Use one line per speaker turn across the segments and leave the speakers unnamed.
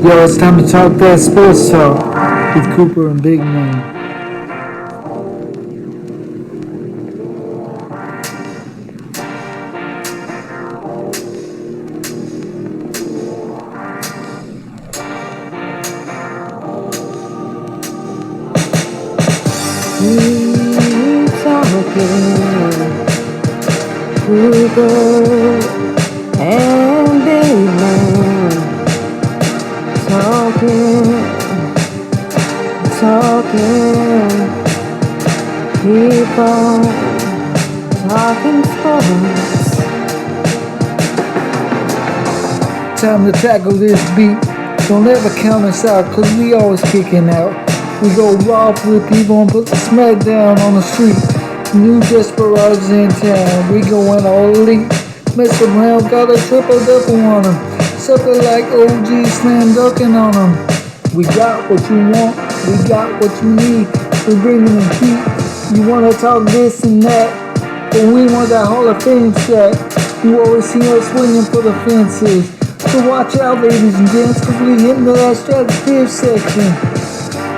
Yo, it's time to talk that sports talk with Cooper and Big Man.
Cooper and Big Man talking, people talking sports.
Time to tackle this beat. Don't ever count us out, cause we always kicking out. We go raw for the people and put the smack down on the street. New desperados in town, we going all elite. Mess around, got a triple-double on them. Something like OG slam dunking on them. We got what you want, we got what you need. We bringing the heat. You wanna talk this and that, but we want that Hall of Fame shot. You always see us swinging for the fences. So watch out, ladies and gents, cause we hitting that stratosphere section.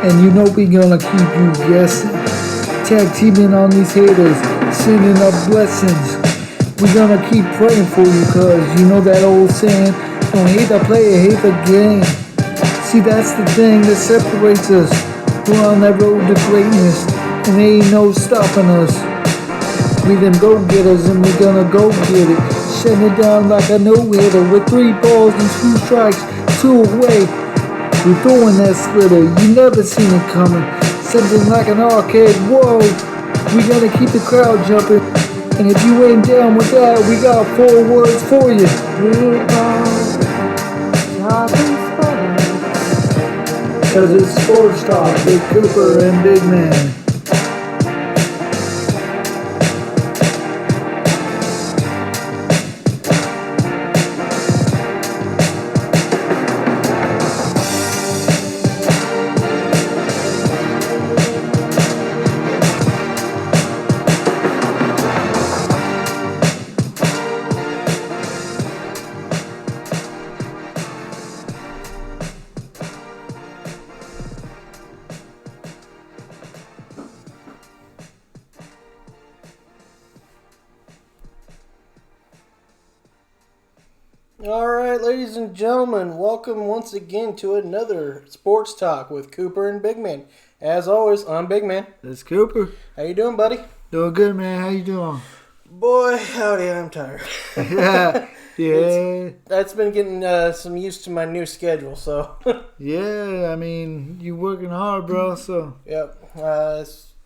And you know we gonna keep you guessing. Tag teaming on these haters, sending up blessings. We're gonna keep praying for you, cause you know that old saying, don't hate the player, hate the game. See, that's the thing that separates us. We're on that road to greatness, and there ain't no stopping us. We them go-getters, and we're gonna go get it. Shutting it down like a no-hitter with 3 balls and 2 strikes, 2 away. We're throwing that splitter, you never seen it coming. Something like an arcade, whoa. We gotta keep the crowd jumping. And if you ain't down with that, we got 4 words for you. Cause it's sports talk with Cooper and Big Man.
Alright, ladies and gentlemen, welcome once again to another Sports Talk with Cooper and Big Man. As always, I'm Big Man.
That's Cooper.
How you doing, buddy?
Doing good, man. How you doing?
Boy, howdy, I'm tired.
Yeah.
That's been getting some used to my new schedule, so.
Yeah, I mean, you working hard, bro, so.
Yep.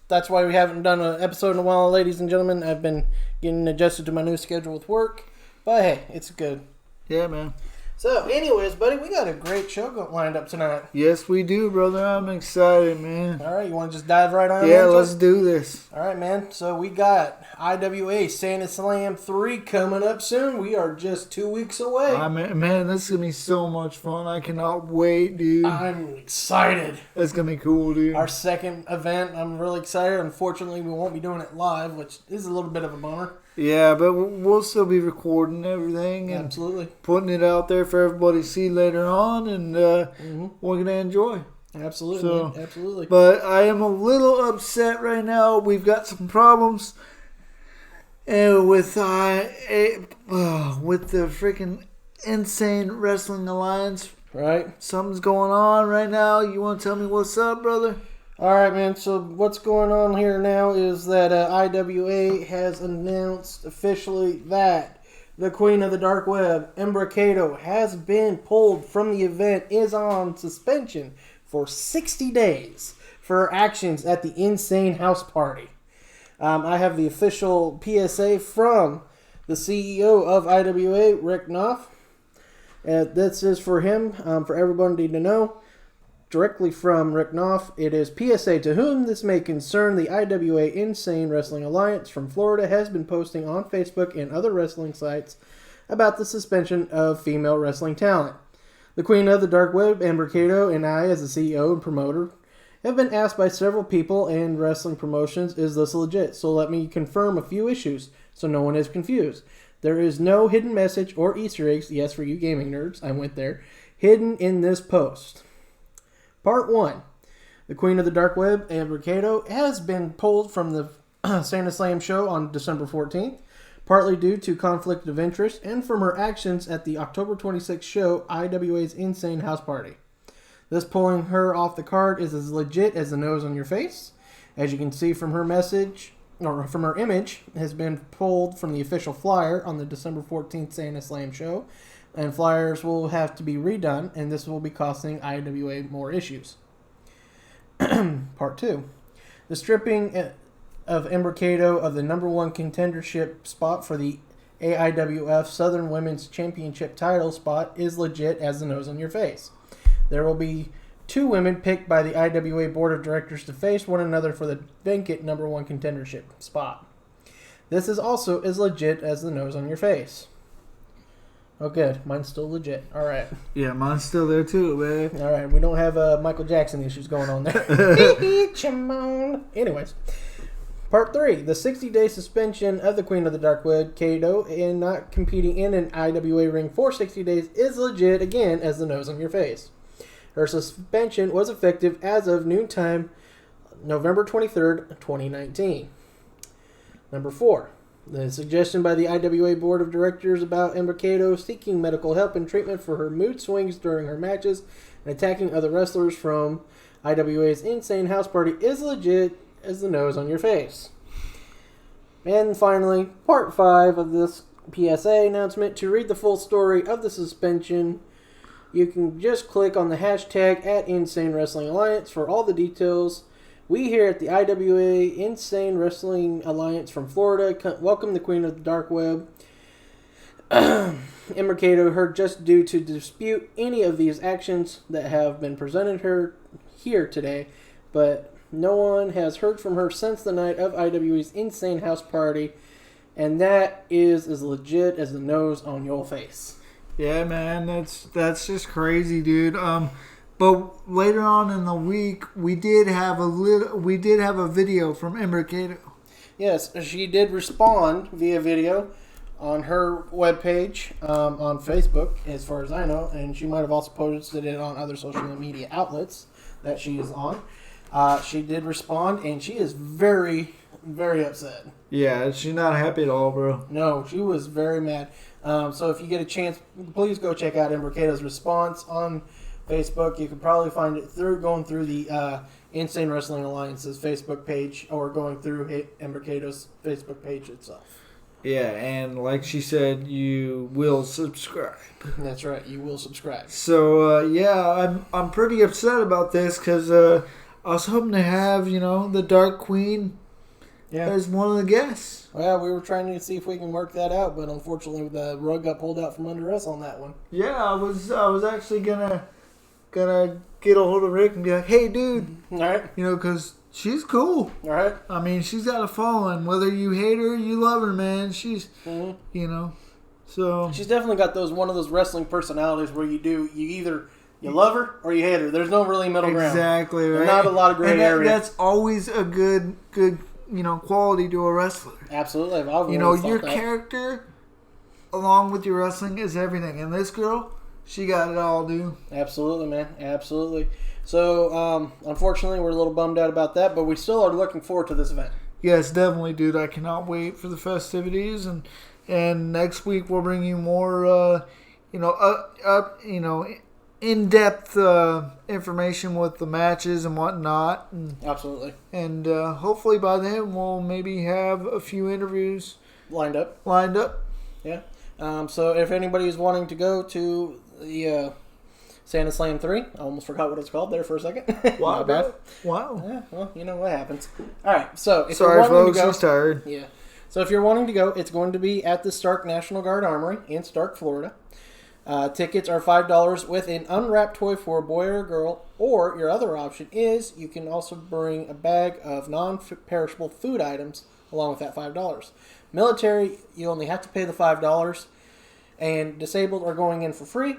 That's why we haven't done an episode in a while, ladies and gentlemen. I've been getting adjusted to my new schedule with work. But hey, it's good.
Yeah, man.
So, anyways, buddy, we got a great show lined up tonight.
Yes, we do, brother. I'm excited, man.
All right, you want to just dive right on?
Yeah, let's do this.
All right, man. So we got IWA Santa Slam 3 coming up soon. We are just 2 weeks away.
Man, this is going to be so much fun. I cannot wait, dude.
I'm excited.
It's going to be cool, dude.
Our second event, I'm really excited. Unfortunately, we won't be doing it live, which is a little bit of a bummer.
Yeah, but we'll still be recording everything and
absolutely
putting it out there for everybody to see later on, and we're going to enjoy.
Absolutely,
so,
absolutely.
But I am a little upset right now. We've got some problems with the freaking Insane Wrestling Alliance.
Right.
Something's going on right now. You want to tell me what's up, brother?
All right, man. So what's going on here now is that IWA has announced officially that the Queen of the Dark Web, Hembra Kato, has been pulled from the event, is on suspension for 60 days for her actions at the Insane House Party. I have the official PSA from the CEO of IWA, Rick Knopf. This is for him, for everybody to know. Directly from Rick Knopf, it is PSA to whom this may concern. The IWA Insane Wrestling Alliance from Florida has been posting on Facebook and other wrestling sites about the suspension of female wrestling talent. The Queen of the Dark Web, Hembra Kato, and I, as the CEO and promoter, have been asked by several people and wrestling promotions, is this legit? So let me confirm a few issues so no one is confused. There is no hidden message or Easter eggs. Yes, for you gaming nerds, I went there. hidden in this post. Part 1. The Queen of the Dark Web, Hembra Kato, has been pulled from the Santa Slam show on December 14th, partly due to conflict of interest and from her actions at the October 26th show, IWA's Insane House Party. This pulling her off the card is as legit as the nose on your face. As you can see from her message, or from her image, has been pulled from the official flyer on the December 14th Santa Slam show, and flyers will have to be redone, and this will be costing IWA more issues. Part 2. The stripping of Hembra Kato of the number 1 contendership spot for the AIWF Southern Women's Championship title spot is legit as the nose on your face. There will be 2 women picked by the IWA Board of Directors to face one another for the vacant number 1 contendership spot. This is also as legit as the nose on your face. Oh, good. Mine's still legit. All right.
Yeah, mine's still there too, man.
All right. We don't have Michael Jackson issues going on there. Anyways. Part 3. The 60-day suspension of the Queen of the Dark Web, Kato, and not competing in an IWA ring for 60 days is legit again as the nose on your face. Her suspension was effective as of noontime, November 23rd, 2019. Number 4. The suggestion by the IWA Board of Directors about Hembra Kato seeking medical help and treatment for her mood swings during her matches and attacking other wrestlers from IWA's Insane House Party is legit as the nose on your face. And finally, Part 5 of this PSA announcement. To read the full story of the suspension, you can just click on the hashtag @InsaneWrestlingAlliance for all the details. We here at the IWA Insane Wrestling Alliance from Florida welcome the Queen of the Dark Web, Hembra Kato, her just due to dispute any of these actions that have been presented her here today, but no one has heard from her since the night of IWA's Insane House Party, and that is as legit as the nose on your face.
Yeah, man, that's just crazy, dude. But later on in the week, we did have a video from Hembra Kato.
Yes, she did respond via video on her webpage on Facebook, as far as I know, and she might have also posted it on other social media outlets that she is on. She did respond, and she is very, very upset.
Yeah, she's not happy at all, bro.
No, she was very mad. So if you get a chance, please go check out Hembra Kato's response on Facebook. You can probably find it going through the Insane Wrestling Alliance's Facebook page or going through Hembra Kato's Facebook page itself.
Yeah, and like she said, you will subscribe.
That's right, you will subscribe.
So, yeah, I'm pretty upset about this because I was hoping to have, the Dark Queen as one of the guests.
Well, we were trying to see if we can work that out, but unfortunately the rug got pulled out from under us on that one.
Yeah, I was actually gonna get a hold of Rick and be like, hey, dude.
All right.
Because she's cool.
All right.
I mean, she's got a following. Whether you hate her or you love her, man, she's, so.
She's definitely got one of those wrestling personalities where you either you love her or you hate her. There's no really middle ground.
Exactly, right.
There's not a lot of gray area.
That's always a good quality to a wrestler.
Absolutely. I've always
your
thought that.
character along with your wrestling is everything. And this girl, she got it all, dude.
Absolutely, man. Absolutely. So, unfortunately, we're a little bummed out about that, but we still are looking forward to this event.
Yes, definitely, dude. I cannot wait for the festivities, and next week we'll bring you more, in-depth information with the matches and whatnot.
Absolutely.
And hopefully by then we'll maybe have a few interviews
lined up. Yeah. So if anybody is wanting to go to the Santa Slam 3, I almost forgot what it's called there for a second.
Wow.
Not bad.
Wow.
Yeah, well, you know what happens. All right. So if
sorry,
you're wanting
folks,
to go,
he's tired.
Yeah. So if you're wanting to go, it's going to be at the Stark National Guard Armory in Stark, Florida. Tickets are $5 with an unwrapped toy for a boy or a girl, or your other option is you can also bring a bag of non-perishable food items along with that $5. Military, you only have to pay the $5, and disabled are going in for free.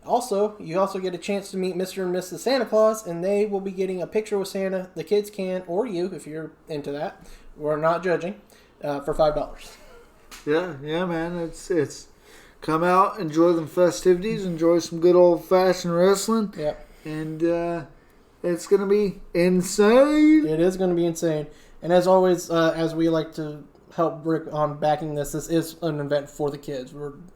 Also, you also get a chance to meet Mr. and Mrs. Santa Claus, and they will be getting a picture with Santa. The kids can, or you, if you're into that. We're not judging, for $5.
Yeah, man. It's come out, enjoy the festivities, enjoy some good old-fashioned wrestling.
Yep.
And it's going to be insane.
It is going to be insane. And as always, as we like to help Rick on backing this is an event for the kids.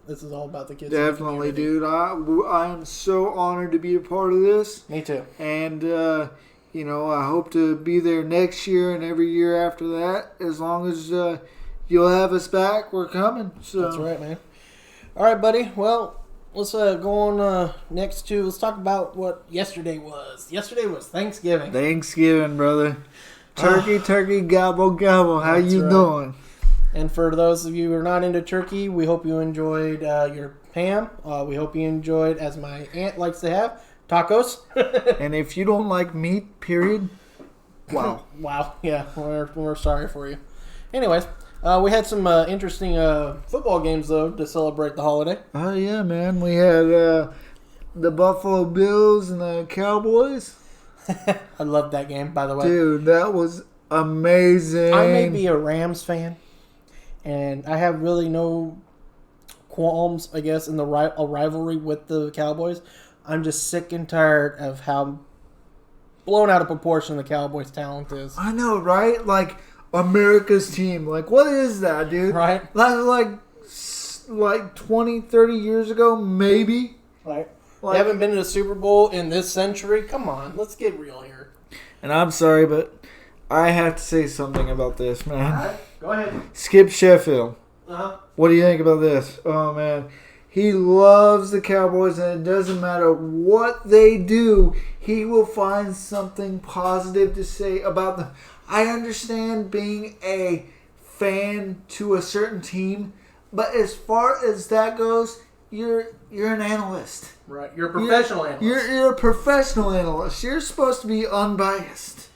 This is all about the kids.
Definitely, dude. I am so honored to be a part of this.
Me too.
And, I hope to be there next year and every year after that. As long as you'll have us back, we're coming. So.
That's right, man. All right, buddy. Well, let's go on next to, let's talk about what yesterday was. Yesterday was Thanksgiving.
Thanksgiving, brother. Turkey, gobble, gobble. How
That's
you
right.
doing?
And for those of you who are not into turkey, we hope you enjoyed your ham. We hope you enjoyed, as my aunt likes to have, tacos.
And if you don't like meat, period, wow.
Wow. Yeah, we're sorry for you. Anyways, we had some interesting football games, though, to celebrate the holiday.
Oh, yeah, man. We had the Buffalo Bills and the Cowboys.
I loved that game, by the way.
Dude, that was amazing.
I may be a Rams fan, and I have really no qualms, I guess, in a rivalry with the Cowboys. I'm just sick and tired of how blown out of proportion the Cowboys' talent is.
I know, right? Like, America's team. Like, what is that, dude?
Right.
Like 20, 30 years ago, maybe.
Right.
Like,
They haven't been to the Super Bowl in this century. Come on, let's get real here.
and I'm sorry, but I have to say something about this, man.
All right, go ahead.
Skip Sheffield.
Uh-huh.
What do you think about this? Oh, man. He loves the Cowboys, and it doesn't matter what they do, he will find something positive to say about them. I understand being a fan to a certain team, but as far as that goes, you're an analyst.
Right, you're a professional analyst.
You're a professional analyst. You're supposed to be unbiased.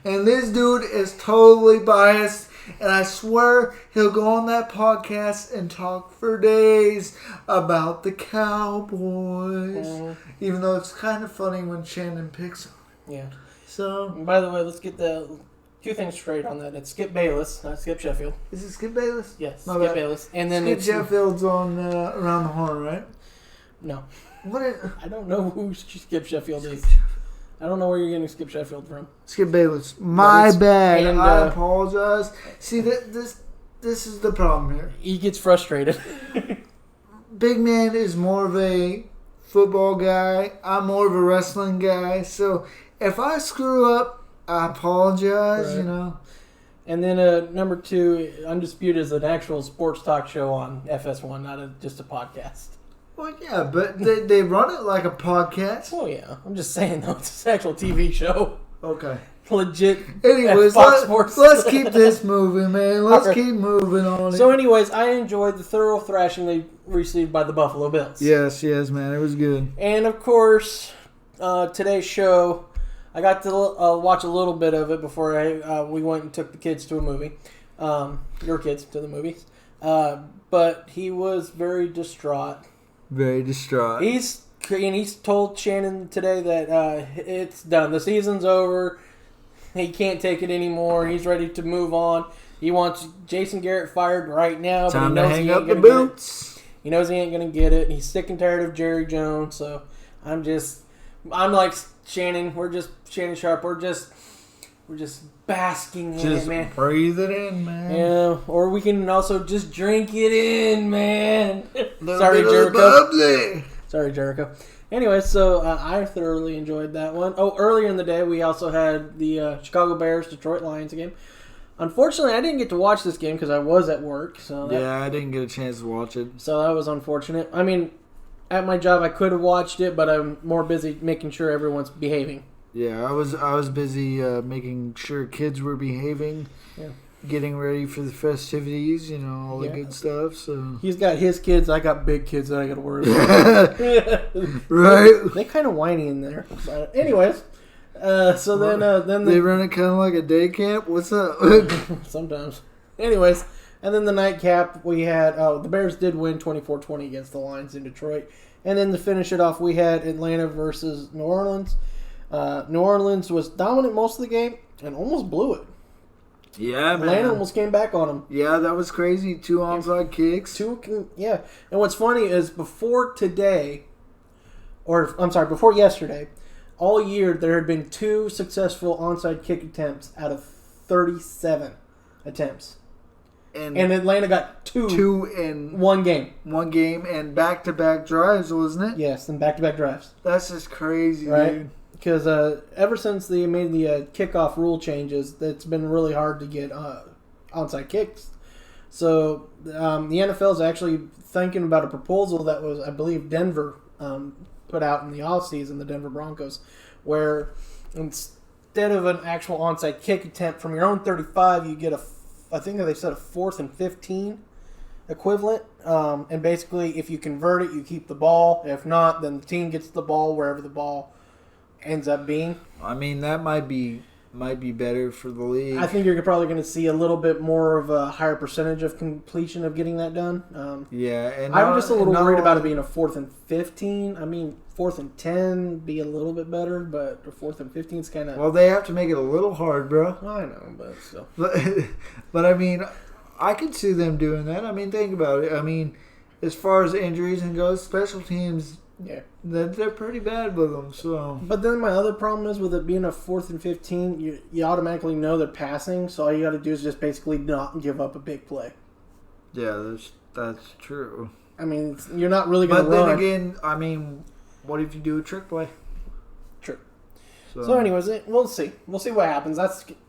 And this dude is totally biased. And I swear he'll go on that podcast and talk for days about the Cowboys. Even though it's kind of funny when Shannon picks on him.
Yeah.
So,
And by the way, let's get the two things straight on that. It's Skip Bayless, not Skip Sheffield.
is it Skip Bayless?
Yes,
My
Skip
bad.
Bayless. And then
Skip
it's
Sheffield's on Around the Horn, right?
no.
What is
I don't know who Skip Sheffield is. I don't know where you're getting Skip Sheffield from.
Skip Bayless. My bad.
and,
I apologize. See, this is the problem here.
He gets frustrated.
Big Man is more of a football guy. I'm more of a wrestling guy. So if I screw up, I apologize,
Right. And then number two, Undisputed is an actual sports talk show on FS1, not just a podcast.
Well, yeah, but they run it like a podcast.
Oh yeah, I'm just saying though, it's an actual TV show.
Okay.
Legit.
Anyways,
Fox Sports.
let's keep this moving, man. Let's
All right.
keep moving on.
So anyways, I enjoyed the thorough thrashing they received by the Buffalo Bills.
Yes, man. It was good.
And of course, today's show, I got to watch a little bit of it before we went and took the kids to a movie. Your kids to the movies. But he was very distraught.
Very distraught.
He's told Shannon today that it's done. The season's over. He can't take it anymore. He's ready to move on. He wants Jason Garrett fired right now.
Time
but
to
he knows
hang
he
up
ain't
the
gonna get it.
boots.
He knows he ain't going to get it. He's sick and tired of Jerry Jones. So I'm like Shannon. We're just Shannon Sharp. We're just basking in
Just
it, man.
breathe it in, man.
Yeah, or we can also just drink it in, man.
Little
Sorry,
bit of
Jericho.
bubbly.
Sorry, Jericho. Anyway, so I thoroughly enjoyed that one. Oh, earlier in the day, we also had the Chicago Bears, Detroit Lions game. Unfortunately, I didn't get to watch this game because I was at work. So
Yeah, I didn't get a chance to watch it.
So that was unfortunate. I mean, at my job, I could have watched it, but I'm more busy making sure everyone's behaving.
Yeah, I was busy making sure kids were behaving, getting ready for the festivities, all the good stuff. So
He's got his kids. I got big kids that I got to worry about.
right.
They kind of whiny in there. But anyways, so then
They run it kind of like a day camp. What's up?
sometimes. Anyways, and then the nightcap we had. Oh, the Bears did win 24-20 against the Lions in Detroit. And then to finish it off, we had Atlanta versus New Orleans. New Orleans was dominant most of the game and almost blew it.
Yeah, man.
Atlanta almost came back on him.
Yeah, that was crazy. 2 onside kicks.
Yeah. And what's funny is before yesterday, all year there had been 2 successful onside kick attempts out of 37 attempts. And Atlanta got 2
in
one game.
One game and back-to-back drives, wasn't it?
Yes, and back-to-back drives.
That's just crazy,
right?
dude.
Because ever since they made the kickoff rule changes, it's been really hard to get onside kicks. So the NFL is actually thinking about a proposal that was, I believe, Denver put out in the offseason, the Denver Broncos, where instead of an actual onside kick attempt from your own 35, you get I think they said a 4th and 15 equivalent. And basically, if you convert it, you keep the ball. If not, then the team gets the ball wherever the ball ends up being.
I mean, that might be better for the league.
I think you're probably going to see a little bit more of a higher percentage of completion of getting that done.
Yeah, and
I'm just a little worried about it being a 4th and 15. I mean, 4th and 10 be a little bit better, but a 4th and 15 is kind of.
Well, they have to make it a little hard, bro.
I know, but still.
But I mean, I could see them doing that. I mean, think about it. I mean, as far as injuries and goes, special teams.
Yeah,
they're pretty bad with them. So,
but then my other problem is with it being a 4th and 15, you automatically know they're passing. So all you got to do is just basically not give up a big play.
Yeah, that's true.
I mean, you're not really going to
run.
But
then again, I mean, what if you do a trick play?
True. So anyways, we'll see. We'll see what happens.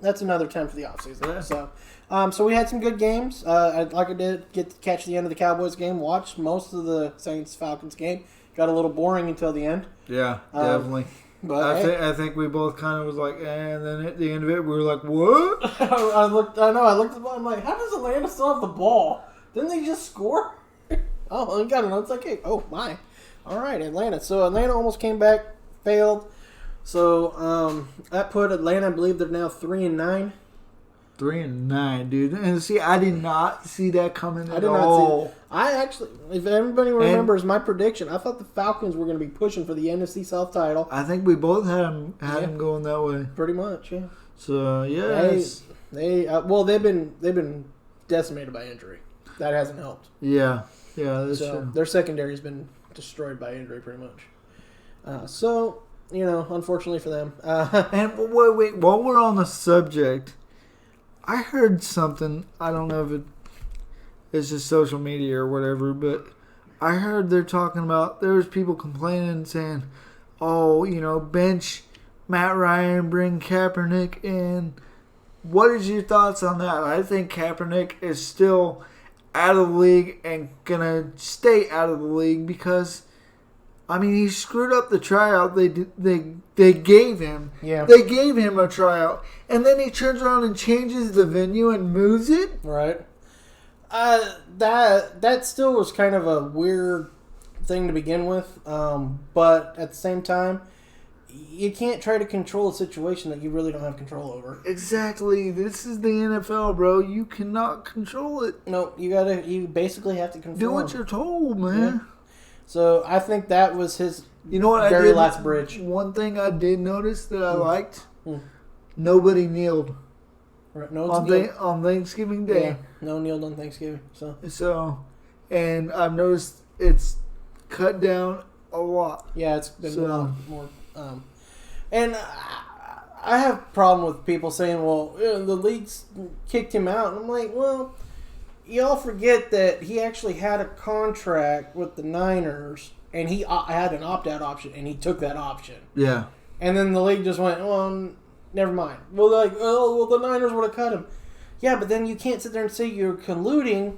That's another 10 for the offseason.
Yeah.
So we had some good games. Like I did get to catch the end of the Cowboys game. Watched most of the Saints-Falcons game. Got a little boring until the end.
Yeah, definitely.
But
I think we both kind of was like, and then at the end of it, we were like, what?
I looked at the ball. I'm like, how does Atlanta still have the ball? Didn't they just score? Oh, we got an onside kick. Oh my! All right, Atlanta. So Atlanta almost came back, failed. So that put Atlanta. I believe they're now 3-9.
3-9, dude. And see, I did not see that coming at all.
I did not see it. I actually, if everybody remembers my prediction, I thought the Falcons were going to be pushing for the NFC South title.
I think we both had them going that way.
Pretty much, yeah.
So yeah,
they've been decimated by injury. That hasn't helped.
Yeah, that's true.
Their secondary has been destroyed by injury, pretty much. So unfortunately for them.
And wait, while we're on the subject. I heard something, I don't know if it's just social media or whatever, but I heard they're talking about, there was people complaining saying, bench Matt Ryan, bring Kaepernick in. What is your thoughts on that? I think Kaepernick is still out of the league and going to stay out of the league because, I mean, he screwed up the tryout they gave him.
Yeah.
They gave him a tryout. And then he turns around and changes the venue and moves it?
Right. That still was kind of a weird thing to begin with. But at the same time, you can't try to control a situation that you really don't have control over.
Exactly. This is the NFL, bro. You cannot control it.
No, you basically have to control.
Do what you're told, man. Yeah.
So I think that was his
very
last bridge.
One thing I did notice that I liked, nobody kneeled.
Right.
On Thanksgiving Day.
Yeah, no kneeled on Thanksgiving. So,
and I've noticed it's cut down a lot.
Yeah, it's been a lot more. And I have a problem with people saying, well, the league's kicked him out. And I'm like, well, y'all forget that he actually had a contract with the Niners, and he had an opt-out option, and he took that option.
Yeah.
And then the league just went, well, never mind. Well, the Niners would have cut him. Yeah, but then you can't sit there and say you're colluding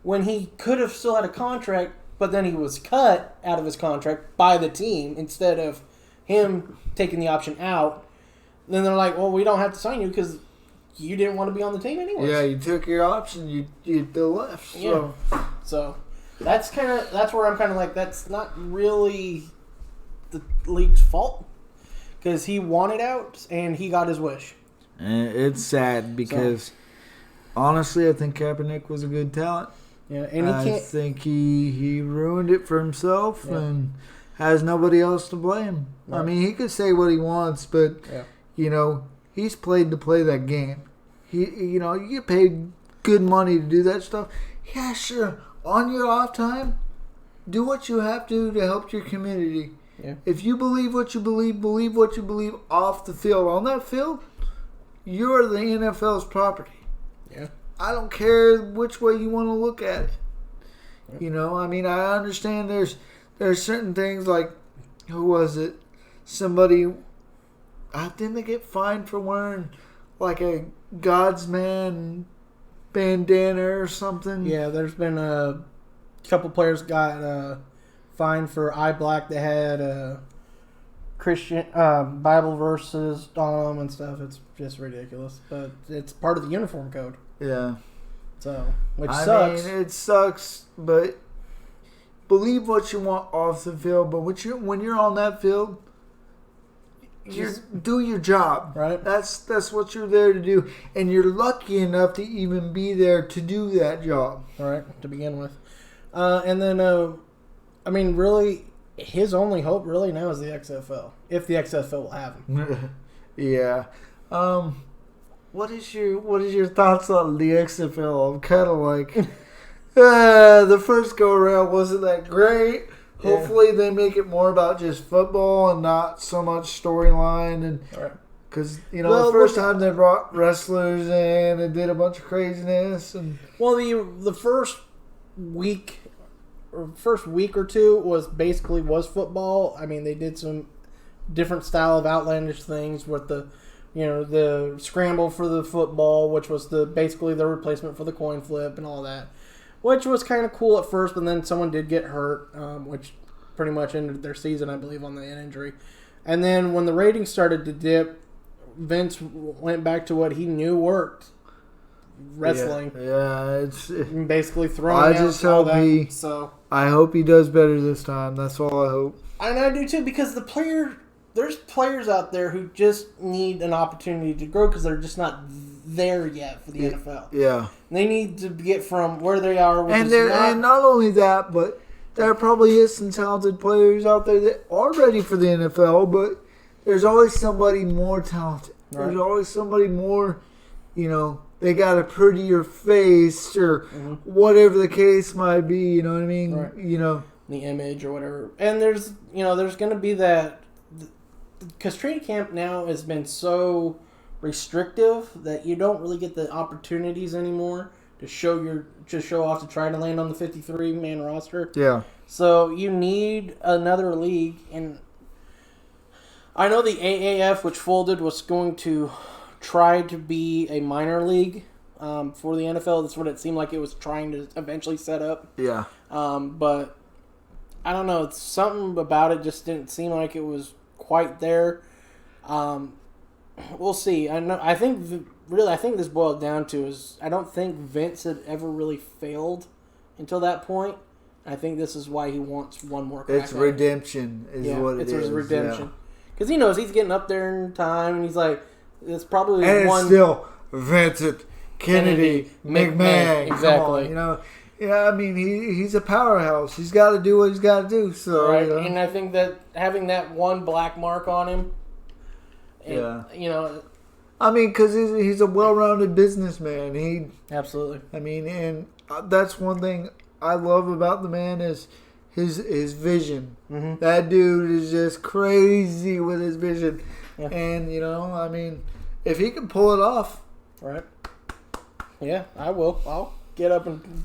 when he could have still had a contract, but then he was cut out of his contract by the team instead of him taking the option out. Then they're like, well, we don't have to sign you because you didn't want to be on the team anyway.
Yeah, you took your option. You still left. So.
Yeah. So that's where I'm kind of like, that's not really the league's fault because he wanted out and he got his wish.
And it's sad because honestly, I think Kaepernick was a good talent.
Yeah, and I
think he ruined it for himself and has nobody else to blame. Right. I mean, he could say what he wants, but he's played to play that game. You get paid good money to do that stuff. Yeah, sure. On your off time, do what you have to help your community.
Yeah.
If you believe what you believe what you believe off the field. On that field, you're the NFL's property.
Yeah.
I don't care which way you want to look at it. I mean, I understand there's certain things like, who was it? Somebody, didn't they get fined for wearing like a God's Man bandana or something?
Yeah, there's been a couple players got fined for eye black. They had Christian Bible verses on them and stuff. It's just ridiculous, but it's part of the uniform code.
Yeah.
So, which sucks.
I mean, it sucks, but believe what you want off the field. But when you're on that field, do your job.
Right.
That's what you're there to do, and you're lucky enough to even be there to do that job.
Right, to begin with. And then, I mean, really, his only hope really now is the XFL, if the XFL will have him.
Yeah. What is your thoughts on the XFL? I'm kind of like, the first go around wasn't that great.
Yeah.
Hopefully they make it more about just football and not so much storyline. And because the first time they brought wrestlers in and did a bunch of craziness. And
the first week or two was football. I mean, they did some different style of outlandish things with the scramble for the football, which was basically the replacement for the coin flip and all that, which was kind of cool at first, but then someone did get hurt, which pretty much ended their season, I believe, on the injury. And then when the ratings started to dip, Vince went back to what he knew worked. Wrestling.
Yeah, it's
basically throwing
I hope he does better this time. That's all I hope.
And I do too, because there's players out there who just need an opportunity to grow because they're just not there yet for the NFL.
Yeah.
They need to get from where they are.
And not only that, but there probably is some talented players out there that are ready for the NFL, but there's always somebody more talented. Right. There's always somebody more, they got a prettier face or whatever the case might be, you know what I mean?
Right. The image or whatever. And there's going to be that, because training camp now has been so restrictive that you don't really get the opportunities anymore to show off to try to land on the 53-man roster.
Yeah. So
you need another league, and I know the AAF, which folded, was going to try to be a minor league for the NFL. That's what it seemed like it was trying to eventually set up.
Yeah.
But I don't know. Something about it just didn't seem like it was quite there. We'll see. I think this boiled down to is I don't think Vince had ever really failed until that point. I think this is why he wants one more crack.
It's redemption what it is.
It's redemption. Because he knows he's getting up there in time, and he's like, it's probably
it's still Vincent Kennedy McMahon.
Exactly.
Yeah, I mean, he's a powerhouse. He's got to do what he's got to do. So,
right. And I think that having that one black mark on him,
I mean, because he's a well-rounded businessman.
Absolutely.
I mean, and that's one thing I love about the man is his vision. Mm-hmm. That dude is just crazy with his vision. Yeah. And, I mean, if he can pull it off.
Right. Yeah, I will. I'll get up and...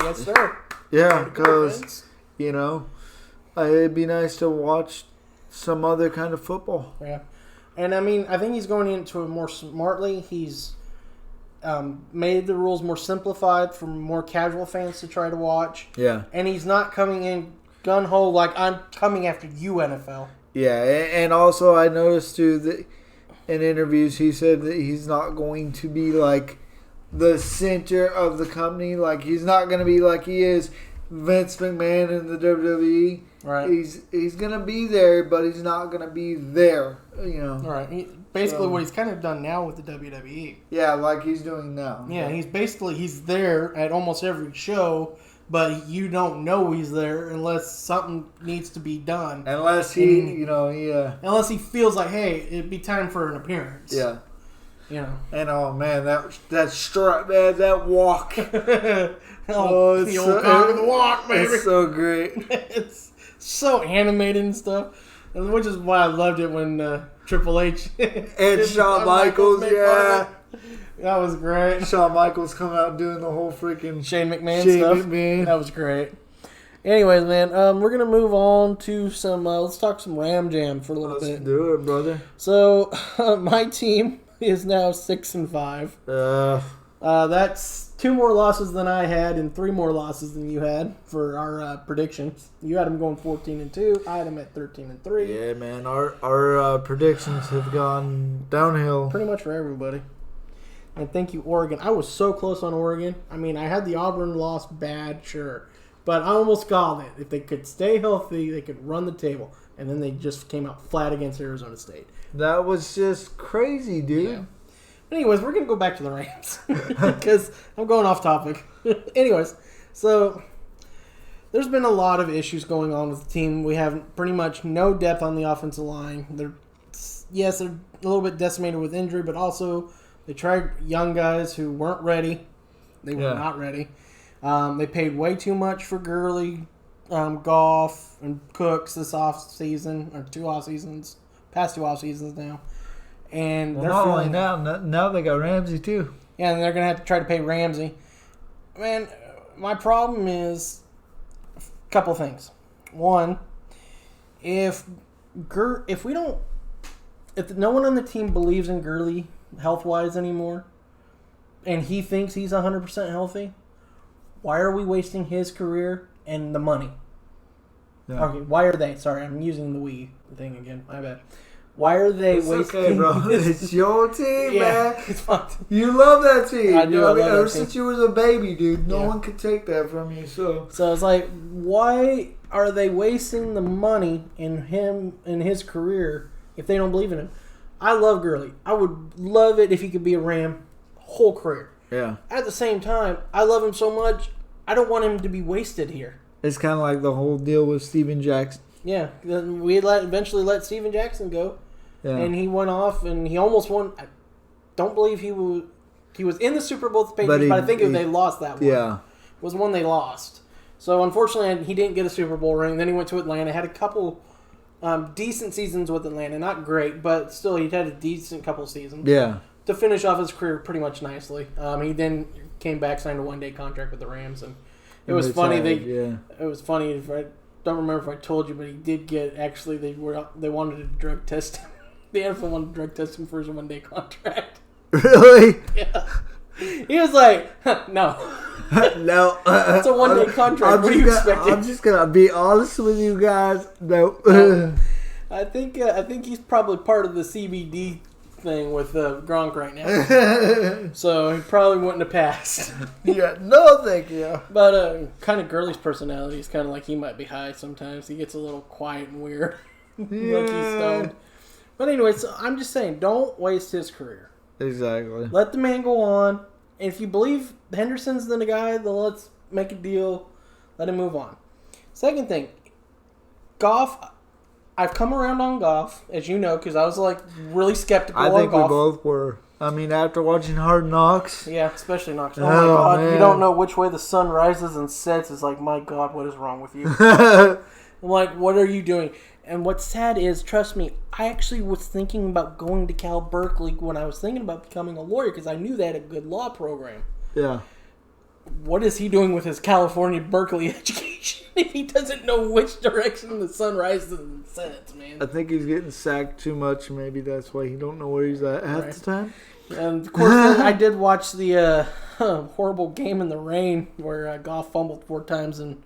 Yes, sir.
Yeah, because, it'd be nice to watch some other kind of football.
Yeah. And, I mean, I think he's going into it more smartly. He's made the rules more simplified for more casual fans to try to watch.
Yeah.
And he's not coming in gun-ho like, I'm coming after you, NFL.
Yeah, and also I noticed, too, that in interviews he said that he's not going to be, like, the center of the company. Like, he's not going to be like he is Vince McMahon in the WWE.
Right.
He's going to be there, but he's not going to be there,
Right. Basically what he's kind of done now with the WWE.
Yeah, like he's doing now.
Yeah, he's there at almost every show, but you don't know he's there unless something needs to be done.
Unless he,
Unless he feels like, hey, it'd be time for an appearance.
Yeah.
You know.
And oh man, that strut, man, that walk.
The old cock of the walk, baby.
It's so great.
It's so animated and stuff. And which is why I loved it when Triple H
And Shawn Michaels, yeah.
That was great.
Shawn Michaels come out doing the whole freaking
Shane McMahon stuff. That was great. Anyways, man, we're gonna move on to some. Let's talk some Ram Jam for a little bit.
Let's do it, brother.
So, my team is now 6-5. That's 2 more losses than I had and 3 more losses than you had for our predictions. You had them going 14-2. I had them at 13-3.
Yeah, man. Our predictions have gone downhill.
Pretty much for everybody. And thank you, Oregon. I was so close on Oregon. I mean, I had the Auburn loss bad, sure. But I almost called it. If they could stay healthy, they could run the table. And then they just came out flat against Arizona State.
That was just crazy, dude.
Yeah. Anyways, we're going to go back to the Rams. Because I'm going off topic. Anyways, so there's been a lot of issues going on with the team. We have pretty much no depth on the offensive line. They're a little bit decimated with injury, but also they tried young guys who weren't ready. They were not ready. They paid way too much for Gurley, Goff, and Cooks this off season, or 2 off seasons, past 2 off seasons now. And
well, not only now they got Ramsey too.
Yeah, and they're gonna have to try to pay Ramsey. Man, my problem is a couple things. One, if no one on the team believes in Gurley health wise anymore, and he thinks he's 100% healthy, why are we wasting his career and the money? Yeah. Okay, why are they? Sorry, I'm using the we thing again. My bad. Why are they wasting?
Okay, bro. It's your team, man.
It's fine.
You love that team.
I do.
Ever since you was a baby, dude, no one could take that from you. So
it's like, why are they wasting the money in him in his career if they don't believe in him? I love Gurley. I would love it if he could be a Ram whole career.
Yeah.
At the same time, I love him so much, I don't want him to be wasted here.
It's kind of like the whole deal with Steven Jackson.
Yeah. Then we eventually let Steven Jackson go. Yeah. And he went off and he almost won. I don't believe he was in the Super Bowl with the Patriots, but I think they lost that one.
Yeah.
It was one they lost. So unfortunately, he didn't get a Super Bowl ring. Then he went to Atlanta, had a couple decent seasons with Atlanta. Not great, but still he had a decent couple seasons.
Yeah.
To finish off his career pretty much nicely. He then came back, signed a 1-day contract with the Rams, and it was funny. It was funny. I don't remember if I told you, but he did get actually. They wanted to drug test him. The NFL wanted to drug test him for his 1-day contract.
Really?
Yeah. He was like, no.
No.
It's a 1-day contract. What are you expecting?
I'm just gonna be honest with you guys.
No. I think he's probably part of the CBD thing with Gronk right now. So he probably wouldn't have passed.
Yeah, no thank you.
But kind of Gurley's personality is kind of like he might be high sometimes. He gets a little quiet and weird.
Yeah.
Like he's stoned. But anyway, so I'm just saying, don't waste his career.
Exactly.
Let the man go on. And if you believe Henderson's the guy, then let's make a deal. Let him move on. Second thing, Goff. I've come around on Goff, as you know, because I was like really skeptical on Goff.
I think we both were. I mean, after watching Hard Knocks.
Yeah, especially Knocks. Oh my God, man. You don't know which way the sun rises and sets. It's like, my God, what is wrong with you? I'm like, what are you doing? And what's sad is, trust me, I actually was thinking about going to Cal Berkeley when I was thinking about becoming a lawyer because I knew they had a good law program.
Yeah.
What is he doing with his California Berkeley education if he doesn't know which direction the sun rises and sets, man?
I think he's getting sacked too much. Maybe that's why he don't know where he's at half the time.
And, of course, I did watch the horrible game in the rain where Goff fumbled 4 times in,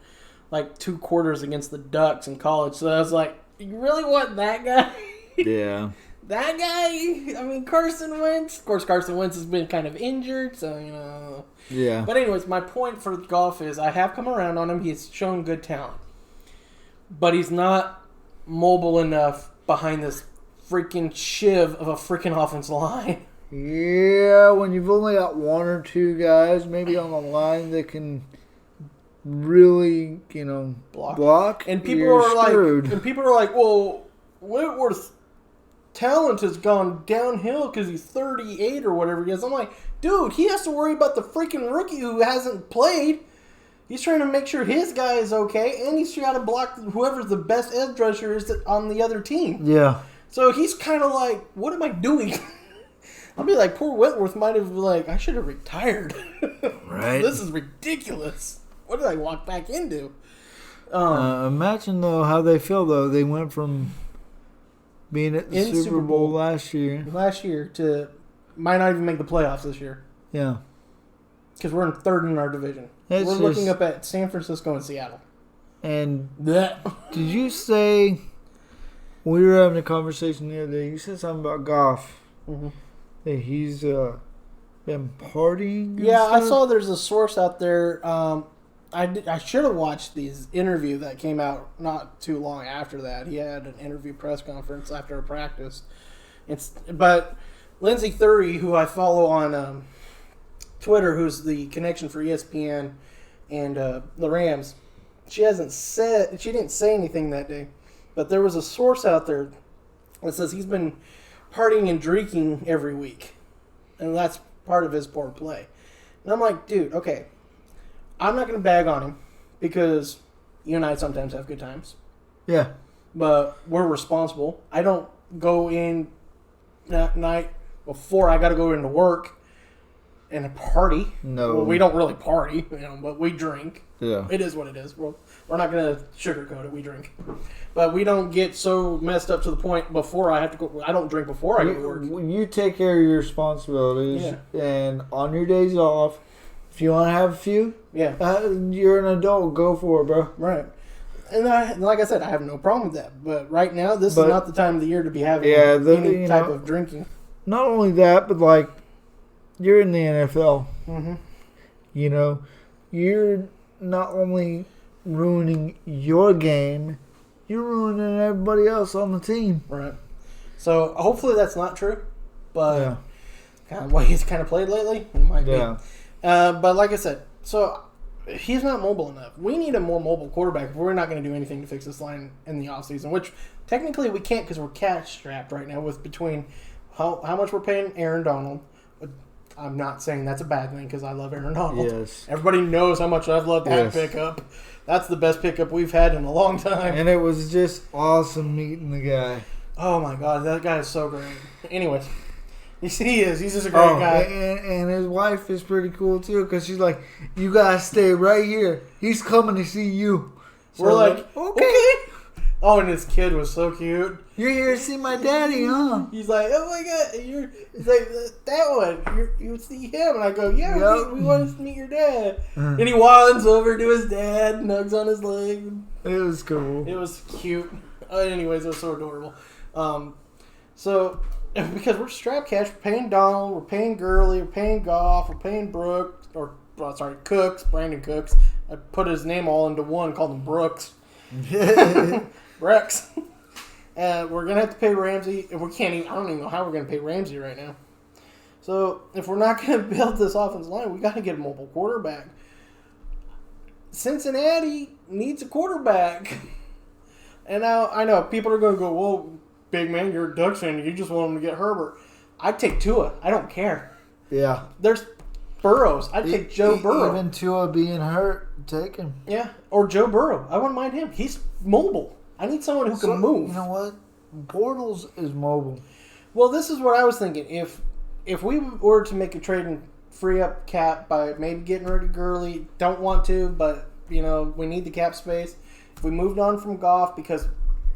like, 2 quarters against the Ducks in college. So I was like, you really want that guy?
Yeah.
That guy? I mean, Carson Wentz. Of course, Carson Wentz has been kind of injured, so, you know.
Yeah.
But anyways, my point for Goff is I have come around on him. He's shown good talent. But he's not mobile enough behind this freaking shiv of a freaking offensive line.
Yeah, when you've only got 1 or 2 guys maybe on the line that can really, you know, block.
And people are screwed. Like, well, Whitworth talent has gone downhill because he's 38 or whatever he is. I'm like, dude, he has to worry about the freaking rookie who hasn't played. He's trying to make sure his guy is okay, and he's trying to block whoever's the best edge rusher is on the other team.
Yeah.
So he's kind of like, what am I doing? I'll be like, poor Whitworth might have been like, I should have retired.
Right.
This is ridiculous. What did I walk back into?
Imagine, though, how they feel, though. They went from being at the Super Bowl last year
to might not even make the playoffs this year.
Yeah.
Because we're in third in our division. We're looking up at San Francisco and Seattle.
And
That.
did you say, we were having a conversation the other day, you said something about Goff, that he's been partying?
Yeah, I saw there's a source out there. I should have watched these interview that came out not too long after that. He had an interview press conference after a practice. But Lindsay Thury, who I follow on Twitter, who's the connection for ESPN and the Rams, she didn't say anything that day. But there was a source out there that says he's been partying and drinking every week. And that's part of his poor play. And I'm like, dude, okay. I'm not going to bag on him because you and I sometimes have good times.
Yeah.
But we're responsible. I don't go in that night before I got to go into work and party.
No.
Well, we don't really party, but we drink.
Yeah.
It is what it is. We're not going to sugarcoat it. We drink. But we don't get so messed up to the point before I have to go. I don't drink before I go to work.
You take care of your responsibilities, and on your days off, if you want to have a few, you're an adult, go for it, bro.
Right. And like I said, I have no problem with that. But right now, this is not the time of the year to be having any type of drinking.
Not only that, but like, you're in the NFL.
Mm-hmm.
You know, you're not only ruining your game, you're ruining everybody else on the team.
Right. So hopefully that's not true. But kind of what he's kind of played lately, it might be. But like I said, so he's not mobile enough. We need a more mobile quarterback if we're not going to do anything to fix this line in the offseason, which technically we can't because we're cash strapped right now with between how much we're paying Aaron Donald. I'm not saying that's a bad thing because I love Aaron Donald.
Yes.
Everybody knows how much I've loved that pickup. That's the best pickup we've had in a long time.
And it was just awesome meeting the guy.
Oh, my God. That guy is so great. Anyways. He is. He's just a great guy.
And his wife is pretty cool, too, because she's like, you got to stay right here. He's coming to see you. So
we're like,
okay.
Oh, and his kid was so cute.
You're here to see my daddy, huh?
He's like, oh, my God. He's like, that one. You see him. And I go, yeah, we want to meet your dad. And he winds over to his dad, nugs on his leg.
It was cool.
It was cute. Anyways, it was so adorable. So... because we're strapped cash, we're paying Donald, we're paying Gurley, we're paying Goff, we're paying Cooks, Brandon Cooks. I put his name all into one, called him Brooks. Brex. We're going to have to pay Ramsey. If we can't even, I don't even know how we're going to pay Ramsey right now. So, if we're not going to build this offensive line, we got to get a mobile quarterback. Cincinnati needs a quarterback. And now, I know, people are going to go, well, big man, you're a Ducks fan. You just want him to get Herbert. I'd take Tua. I don't care.
Yeah.
There's Burrows. I'd take Joe Burrow.
Even Tua being hurt, take him.
Yeah. Or Joe Burrow. I wouldn't mind him. He's mobile. I need someone who can move.
You know what? Bortles is mobile.
Well, this is what I was thinking. If we were to make a trade and free up cap by maybe getting rid of Gurley, don't want to, but, we need the cap space. If we moved on from Goff because,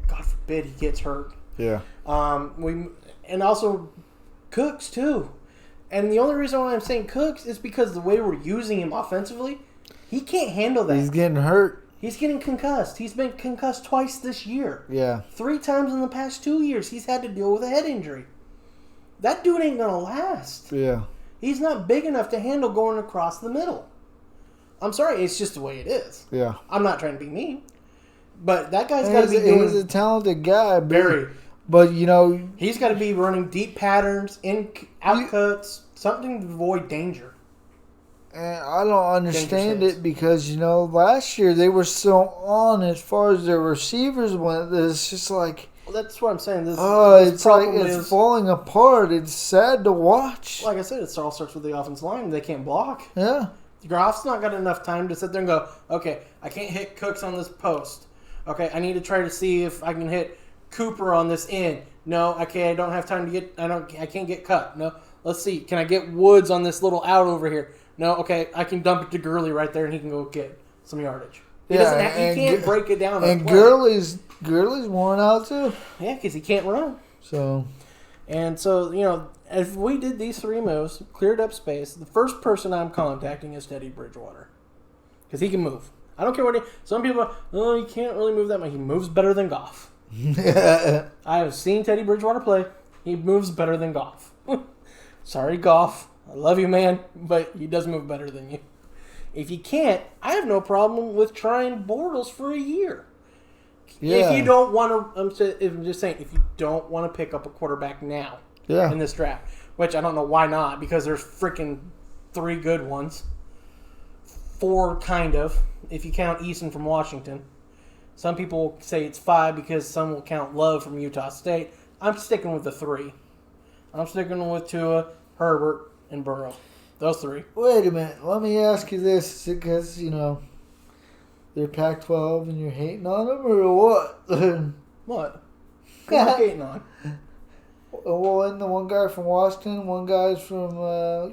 God forbid, he gets hurt.
Yeah.
And also Cooks too. And the only reason why I'm saying Cooks is because the way we're using him offensively, he can't handle that.
He's getting hurt.
He's getting concussed. He's been concussed twice this year.
Yeah.
3 times in the past 2 years he's had to deal with a head injury. That dude ain't gonna last.
Yeah.
He's not big enough to handle going across the middle. I'm sorry, it's just the way it is.
Yeah.
I'm not trying to be mean. But that guy's got to be doing...
He's a talented guy.
Very.
But,
he's got to be running deep patterns, out cuts, something to avoid danger.
And I don't understand it because, last year they were so on as far as their receivers went. It's just like...
Well, that's what I'm saying. This
It's like
problem
it's
is,
falling apart. It's sad to watch.
like I said, it all starts with the offensive line. They can't block.
Yeah.
Goff's not got enough time to sit there and go, okay, I can't hit Cooks on this post. Okay, I need to try to see if I can hit Cooper on this end. No, okay, I don't have time to get. I can't get cut. No, let's see. Can I get Woods on this little out over here? No, okay, I can dump it to Gurley right there, and he can go get some yardage. He can't break it down.
And Gurley's worn out too.
Yeah, because he can't run.
So,
if we did these three moves, cleared up space, the first person I'm contacting is Teddy Bridgewater, because he can move. I don't care what some people are, he can't really move that much. He moves better than Goff. I have seen Teddy Bridgewater play. He moves better than Goff. Sorry, Goff. I love you, man, but he does move better than you. If you can't, I have no problem with trying Bortles for a year.
Yeah.
If you don't want to, I'm just saying, if you don't want to pick up a quarterback now in this draft, which I don't know why not, because there's freaking 3 good ones. 4, kind of, if you count Eason from Washington. Some people say it's 5 because some will count Love from Utah State. I'm sticking with the 3. I'm sticking with Tua, Herbert, and Burrow. Those 3.
Wait a minute. Let me ask you this, because, they're Pac-12 and you're hating on them, or what?
What? What am I hating on?
Well, and the one guy from Washington, one guy's from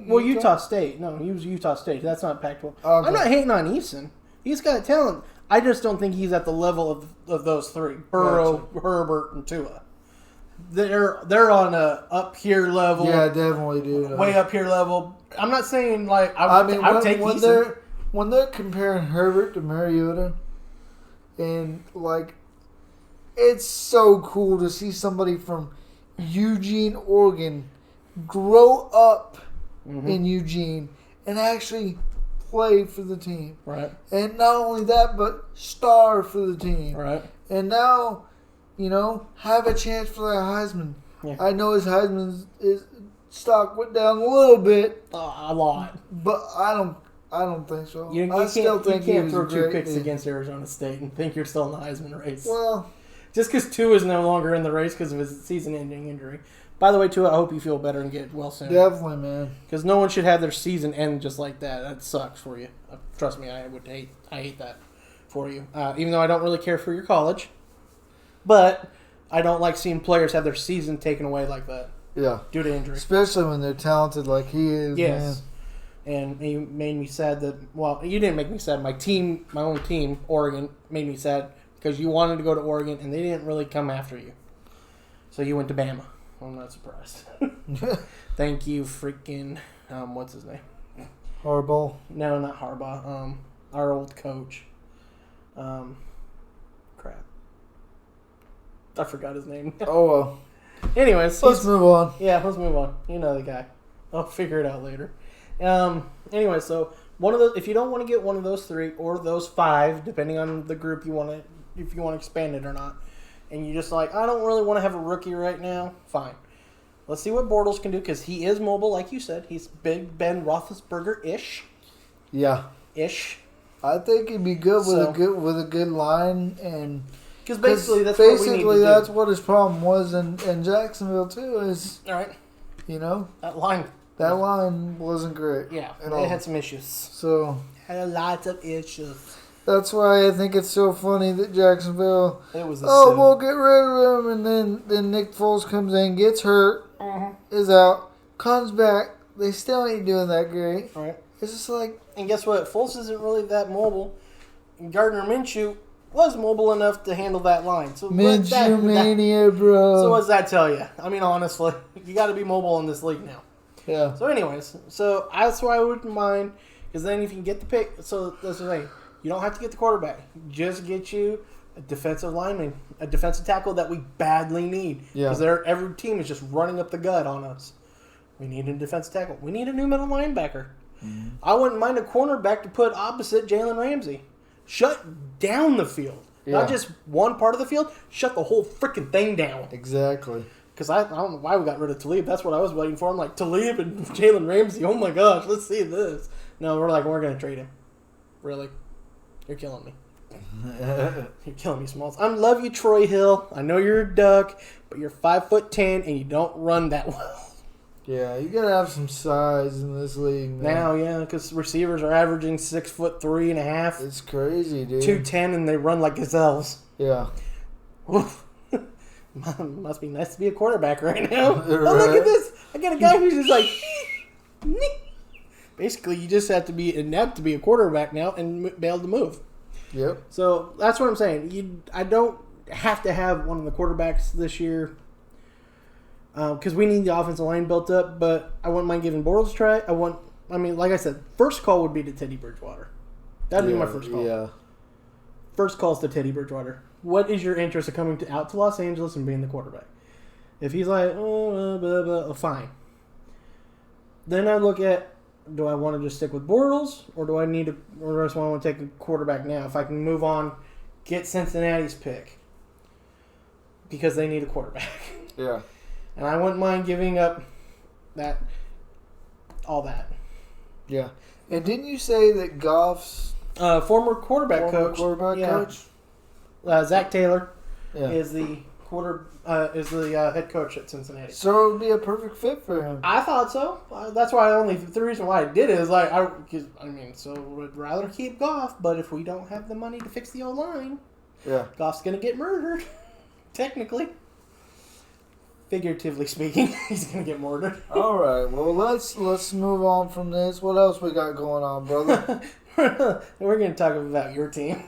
Utah State. No, he was Utah State. That's not Pac-12.
Okay.
I'm not hating on Eason. He's got talent. I just don't think he's at the level of those 3. Burrow, Herbert, and Tua. They're on a up here level.
Yeah, definitely, dude.
Way up here level. I'm not saying I would take Eason.
When they're comparing Herbert to Mariota, and it's so cool to see somebody from Eugene, Oregon, grow up in Eugene and actually play for the team.
Right.
And not only that, but star for the team.
Right.
And now, have a chance for that Heisman.
Yeah.
I know his Heisman's stock went down a little bit.
A lot.
But I don't think so.
You
still think
you can't throw 2 picks against Arizona State and think you're still in the Heisman race.
Well,
just because Tua is no longer in the race because of his season-ending injury. By the way, Tua, I hope you feel better and get well soon.
definitely, man.
Because no one should have their season end just like that. That sucks for you. Trust me, I hate that for you. Even though I don't really care for your college, but I don't like seeing players have their season taken away like that.
Yeah.
Due to injury.
Especially when they're talented like he is,
Yes. And he made me sad that, well, you didn't make me sad. My own team, Oregon, made me sad because you wanted to go to Oregon and they didn't really come after you. So you went to Bama. I'm not surprised.
man.
Thank you, freaking, what's his name?
Harbaugh.
No, not Harbaugh. Our old coach. Crap. I forgot his name.
Oh, well.
Anyways.
Let's move on.
Yeah, let's move on. You know the guy. I'll figure it out later. Anyway, so one of those, if you don't want to get one of those 3 or those 5, depending on the group you want to, if you want to expand it or not, and you just I don't really want to have a rookie right now, fine. Let's see what Bortles can do because he is mobile, like you said. He's Big Ben Roethlisberger-ish.
Yeah.
Ish.
I think he'd be good with a good line, and
because basically that's what we need to do.
That's what his problem was in Jacksonville too. Is
all right. That line.
That line wasn't great.
Yeah,
at
they
all.
had some issues.
So
Had a lot of issues.
that's why I think it's so funny that Jacksonville.
It was
We'll get rid of him, and then Nick Foles comes in, gets hurt, is out, comes back. They still ain't doing that great.
All right.
It's just like.
And guess what? Foles isn't really that mobile. And Gardner Minshew was mobile enough to handle that line. So
Minshew mania, bro.
So what does that tell you? I mean, honestly, you got to be mobile in this league now.
Yeah.
So anyways, that's why I wouldn't mind. Because then if you can get the pick, so that's the thing. You don't have to get the quarterback. Just get you a defensive lineman, a defensive tackle that we badly need.
Yeah.
Because every team is just running up the gut on us. We need a defensive tackle. We need a new middle linebacker. Mm-hmm. I wouldn't mind a cornerback to put opposite Jalen Ramsey. Shut down the field.
Yeah.
Not just one part of the field. Shut the whole freaking thing down.
Exactly.
Because I don't know why we got rid of Talib. That's what I was waiting for. I'm like, Talib and Jalen Ramsey. Oh my gosh, let's see this. No, we're going to trade him. Really? You're killing me. You're killing me, Smalls. I love you, Troy Hill. I know you're a duck, but you're 5'10" and you don't run that well.
Yeah, you gotta have some size in this league, man.
Now, yeah, because receivers are averaging 6'3.5",
It's crazy, dude.
210, and they run like gazelles.
Yeah.
Must be nice to be a quarterback right now. Oh, look at this! I got a guy who's just like. Basically, you just have to be inept to be a quarterback now and be able to move.
Yep.
So that's what I'm saying. I don't have to have one of the quarterbacks this year because we need the offensive line built up. But I wouldn't mind giving Bortles a try. Like I said, first call would be to Teddy Bridgewater. That'd be my first call. Yeah. First call is to Teddy Bridgewater. What is your interest in coming out to Los Angeles and being the quarterback? If he's like, fine. Then I look at, do I want to just stick with Bortles, or do I just want to take a quarterback now? If I can move on, get Cincinnati's pick because they need a quarterback.
Yeah.
And I wouldn't mind giving up all that.
Yeah. And didn't you say that Goff's
former quarterback coach, Zach Taylor, is the head coach at Cincinnati.
So it would be a perfect fit for him.
I thought so. That's why the reason why I did it is we'd rather keep Goff, but if we don't have the money to fix the O-line, Goff's gonna get murdered. Technically, figuratively speaking, he's gonna get murdered.
All right. Well, let's move on from this. What else we got going on, brother?
We're gonna talk about your team.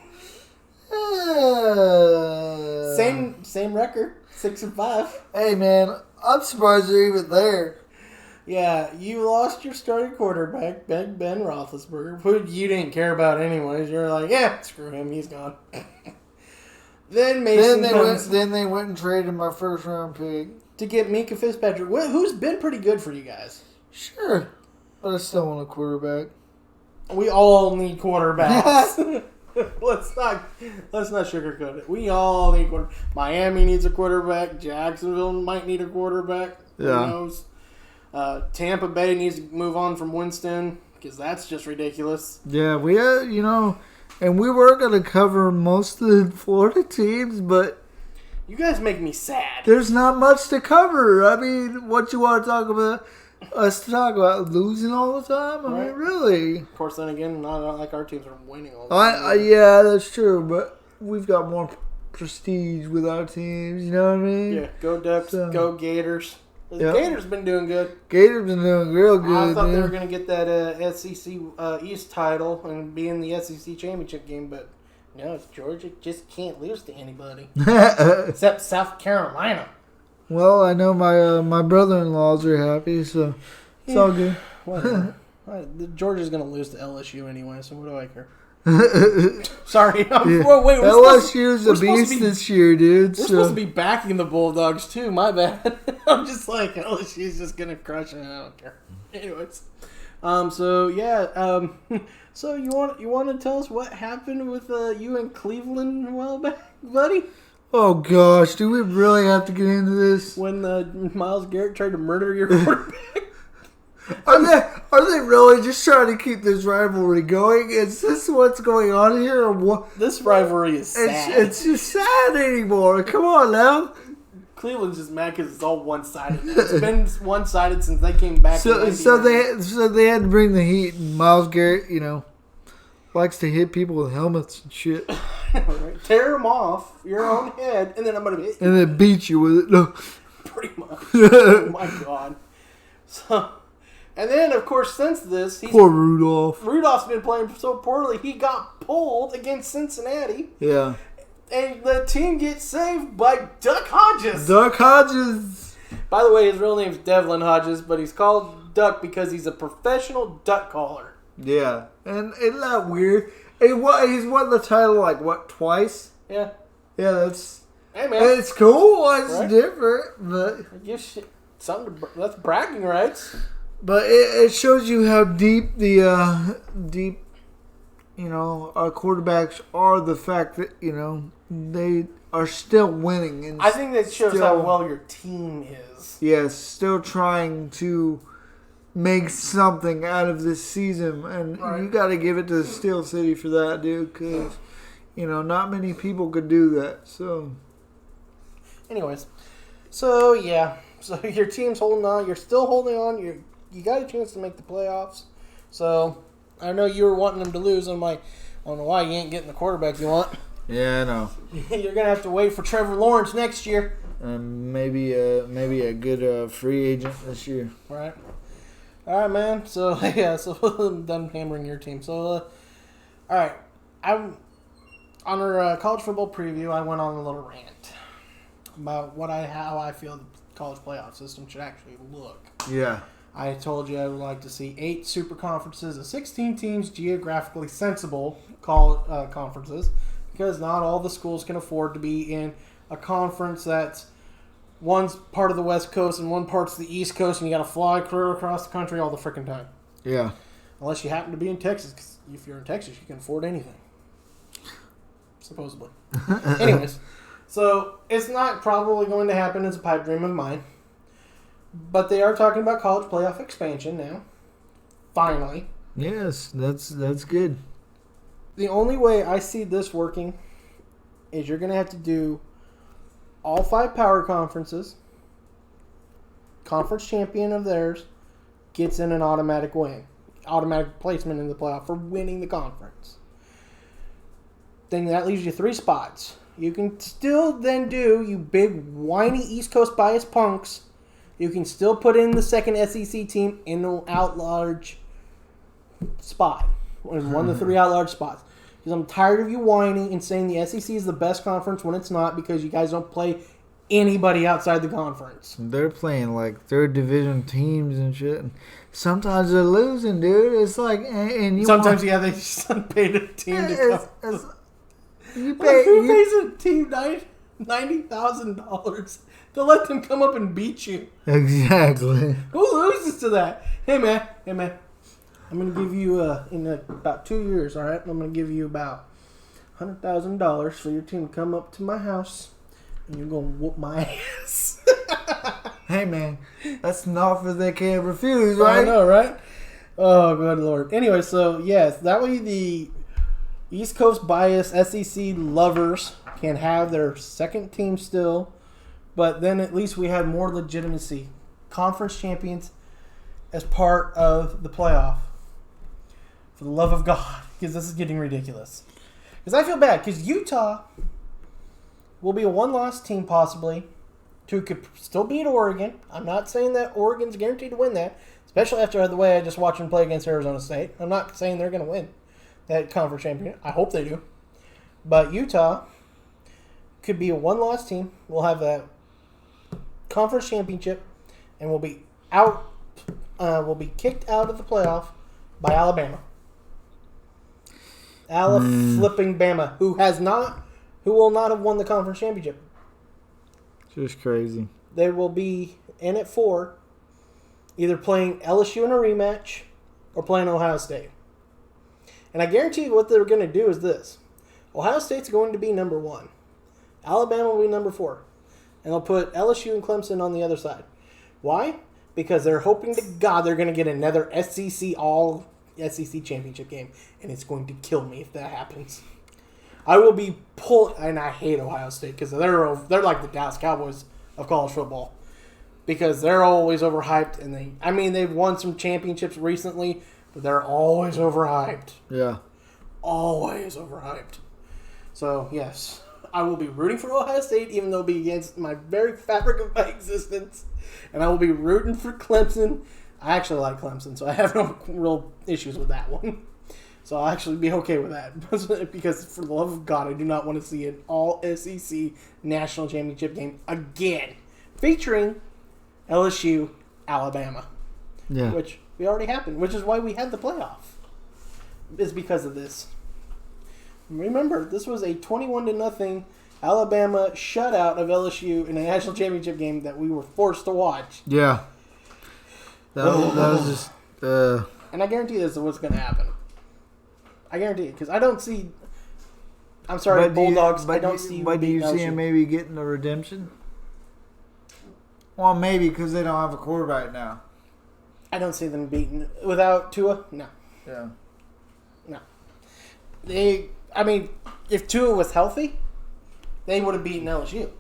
Same record, 6-5.
Hey man, I'm surprised you're even there.
Yeah, you lost your starting quarterback, Ben Roethlisberger, who you didn't care about anyways. You're like, yeah, screw him, he's gone. Then they went and traded my first round pick to get Mika Fitzpatrick, who's been pretty good for you guys.
Sure, but I still want a quarterback.
We all need quarterbacks. Let's not sugarcoat it. We all need quarterback. Miami needs a quarterback. Jacksonville might need a quarterback.
Yeah.
Who knows? Tampa Bay needs to move on from Winston because that's just ridiculous.
Yeah, we had, and we were going to cover most of the Florida teams, but
you guys make me sad.
There's not much to cover. I mean, what you want to talk about? Us to talk about losing all the time? I mean, really?
Of course, then again, not like our teams are winning all the time.
Yeah, that's true, but we've got more prestige with our teams, you know what I mean?
Yeah, go Ducks, go Gators. The Gators been doing good.
Gators been doing real good.
I thought they were going to get that SEC East title and be in the SEC championship game, but no, Georgia just can't lose to anybody. Except South Carolina.
Well, I know my brother-in-laws are happy, so it's all good.
Whatever. Georgia's going to lose to LSU anyway, so what do I care? Sorry.
LSU's a beast this year, dude.
We're supposed to be backing the Bulldogs, too. My bad. I'm just like, LSU's just going to crush it. I don't care. Anyways. So you want to tell us what happened with you in Cleveland a while back, buddy?
Oh, gosh. Do we really have to get into this?
When Myles Garrett tried to murder your quarterback?
Are they really just trying to keep this rivalry going? Is this what's going on here? Or what?
This rivalry is sad.
It's just sad anymore. Come on now.
Cleveland's just mad because it's all one-sided. It's been one-sided since they came back.
So they had to bring the heat. And Myles Garrett, likes to hit people with helmets and shit.
Right. Tear them off your own head, and then I'm gonna hit you.
And then beat you with it. No.
Pretty much. Oh my god. So, and then of course since this,
poor Rudolph.
Rudolph's been playing so poorly. He got pulled against Cincinnati.
Yeah.
And the team gets saved by Duck Hodges.
Duck Hodges.
By the way, his real name's Devlin Hodges, but he's called Duck because he's a professional duck caller.
Yeah. And isn't that weird? He's won the title, twice?
Yeah.
Yeah, that's...
Hey, man.
It's cool. It's different, but...
That's bragging rights.
But it shows you how deep our quarterbacks are. The fact that, they are still winning. And
I think that shows how well your team is.
Yes, still trying to make something out of this season. And you got to give it to Steel City for that, dude, because... not many people could do that. So,
anyways, so yeah, so your team's holding on. You're still holding on. You got a chance to make the playoffs. So I know you were wanting them to lose. I'm like, I don't know why you ain't getting the quarterback you want.
yeah, I know.
You're gonna have to wait for Trevor Lawrence next year.
Maybe a good free agent this year.
Right. All right, man. So yeah, so I'm done hammering your team. So, all right, on our college football preview, I went on a little rant about how I feel the college playoff system should actually look.
Yeah.
I told you I would like to see 8 super conferences of 16 teams, geographically sensible conferences, because not all the schools can afford to be in a conference that's one's part of the West Coast and one part's the East Coast, and you got to fly clear across the country all the freaking time.
Yeah.
Unless you happen to be in Texas, because if you're in Texas, you can afford anything. Supposedly. Anyways, so it's not probably going to happen as a pipe dream of mine, but they are talking about college playoff expansion now. Finally.
Yes, that's good.
The only way I see this working is you're going to have to do all 5 power conferences. Conference champion of theirs gets in an automatic win. Automatic placement in the playoff for winning the conference. Then that leaves you 3 spots. You can still then do, you big whiny East Coast bias punks, you can still put in the second SEC team in the out-large spot. One of the 3 out-large spots. Because I'm tired of you whining and saying the SEC is the best conference when it's not, because you guys don't play anybody outside the conference.
They're playing like third division teams and shit. And sometimes they're losing, dude. It's like, and you
sometimes they just paid a team to come.
You
Who pays a team $90,000 to let them come up and beat you?
Exactly.
Who loses to that? Hey man. I'm going to give you, in about 2 years, all right? I'm going to give you about $100,000 for your team to come up to my house, and you're going to whoop my ass.
Hey, man, that's an offer they can't refuse, right?
I know, right? Oh, good Lord. Anyway, so, yes, that way the East Coast bias SEC lovers can have their second team still, but then at least we have more legitimacy. Conference champions as part of the playoff. For the love of God, because this is getting ridiculous. Because I feel bad, because Utah will be a 1-loss team possibly, who could still beat Oregon. I'm not saying that Oregon's guaranteed to win that, especially after the way I just watched them play against Arizona State. I'm not saying they're going to win that conference championship. I hope they do. But Utah could be a 1-loss team. We'll have a conference championship, and we'll be out. We'll be kicked out of the playoff by Alabama. Flipping Bama, who will not have won the conference championship.
Just crazy.
They will be in at 4, either playing LSU in a rematch or playing Ohio State. And I guarantee you what they're going to do is this. Ohio State's going to be number 1. Alabama will be number 4. And they'll put LSU and Clemson on the other side. Why? Because they're hoping to God they're going to get another SEC championship game, and it's going to kill me if that happens. I will be and I hate Ohio State because they're like the Dallas Cowboys of college football, because they're always overhyped, and they've won some championships recently, but they're always overhyped.
Yeah,
always overhyped. So yes, I will be rooting for Ohio State, even though it'll be against my very fabric of my existence, and I will be rooting for Clemson. I actually like Clemson, so I have no real issues with that one. So I'll actually be okay with that. Because for the love of God, I do not want to see an all-SEC national championship game again, featuring LSU, Alabama.
Yeah.
Which we already happened, which is why we had the playoff. Is because of this. Remember, this was a 21-0 Alabama shutout of LSU in a national championship game that we were forced to watch.
Yeah. That was just...
And I guarantee this is what's going to happen. I guarantee it, because I don't see... I'm sorry, Bulldogs, I don't see...
But do you see him maybe getting the redemption? Well, maybe, because they don't have a quarterback now.
I don't see them beating... Without Tua? No.
Yeah.
No. I mean, if Tua was healthy, they would have beaten LSU.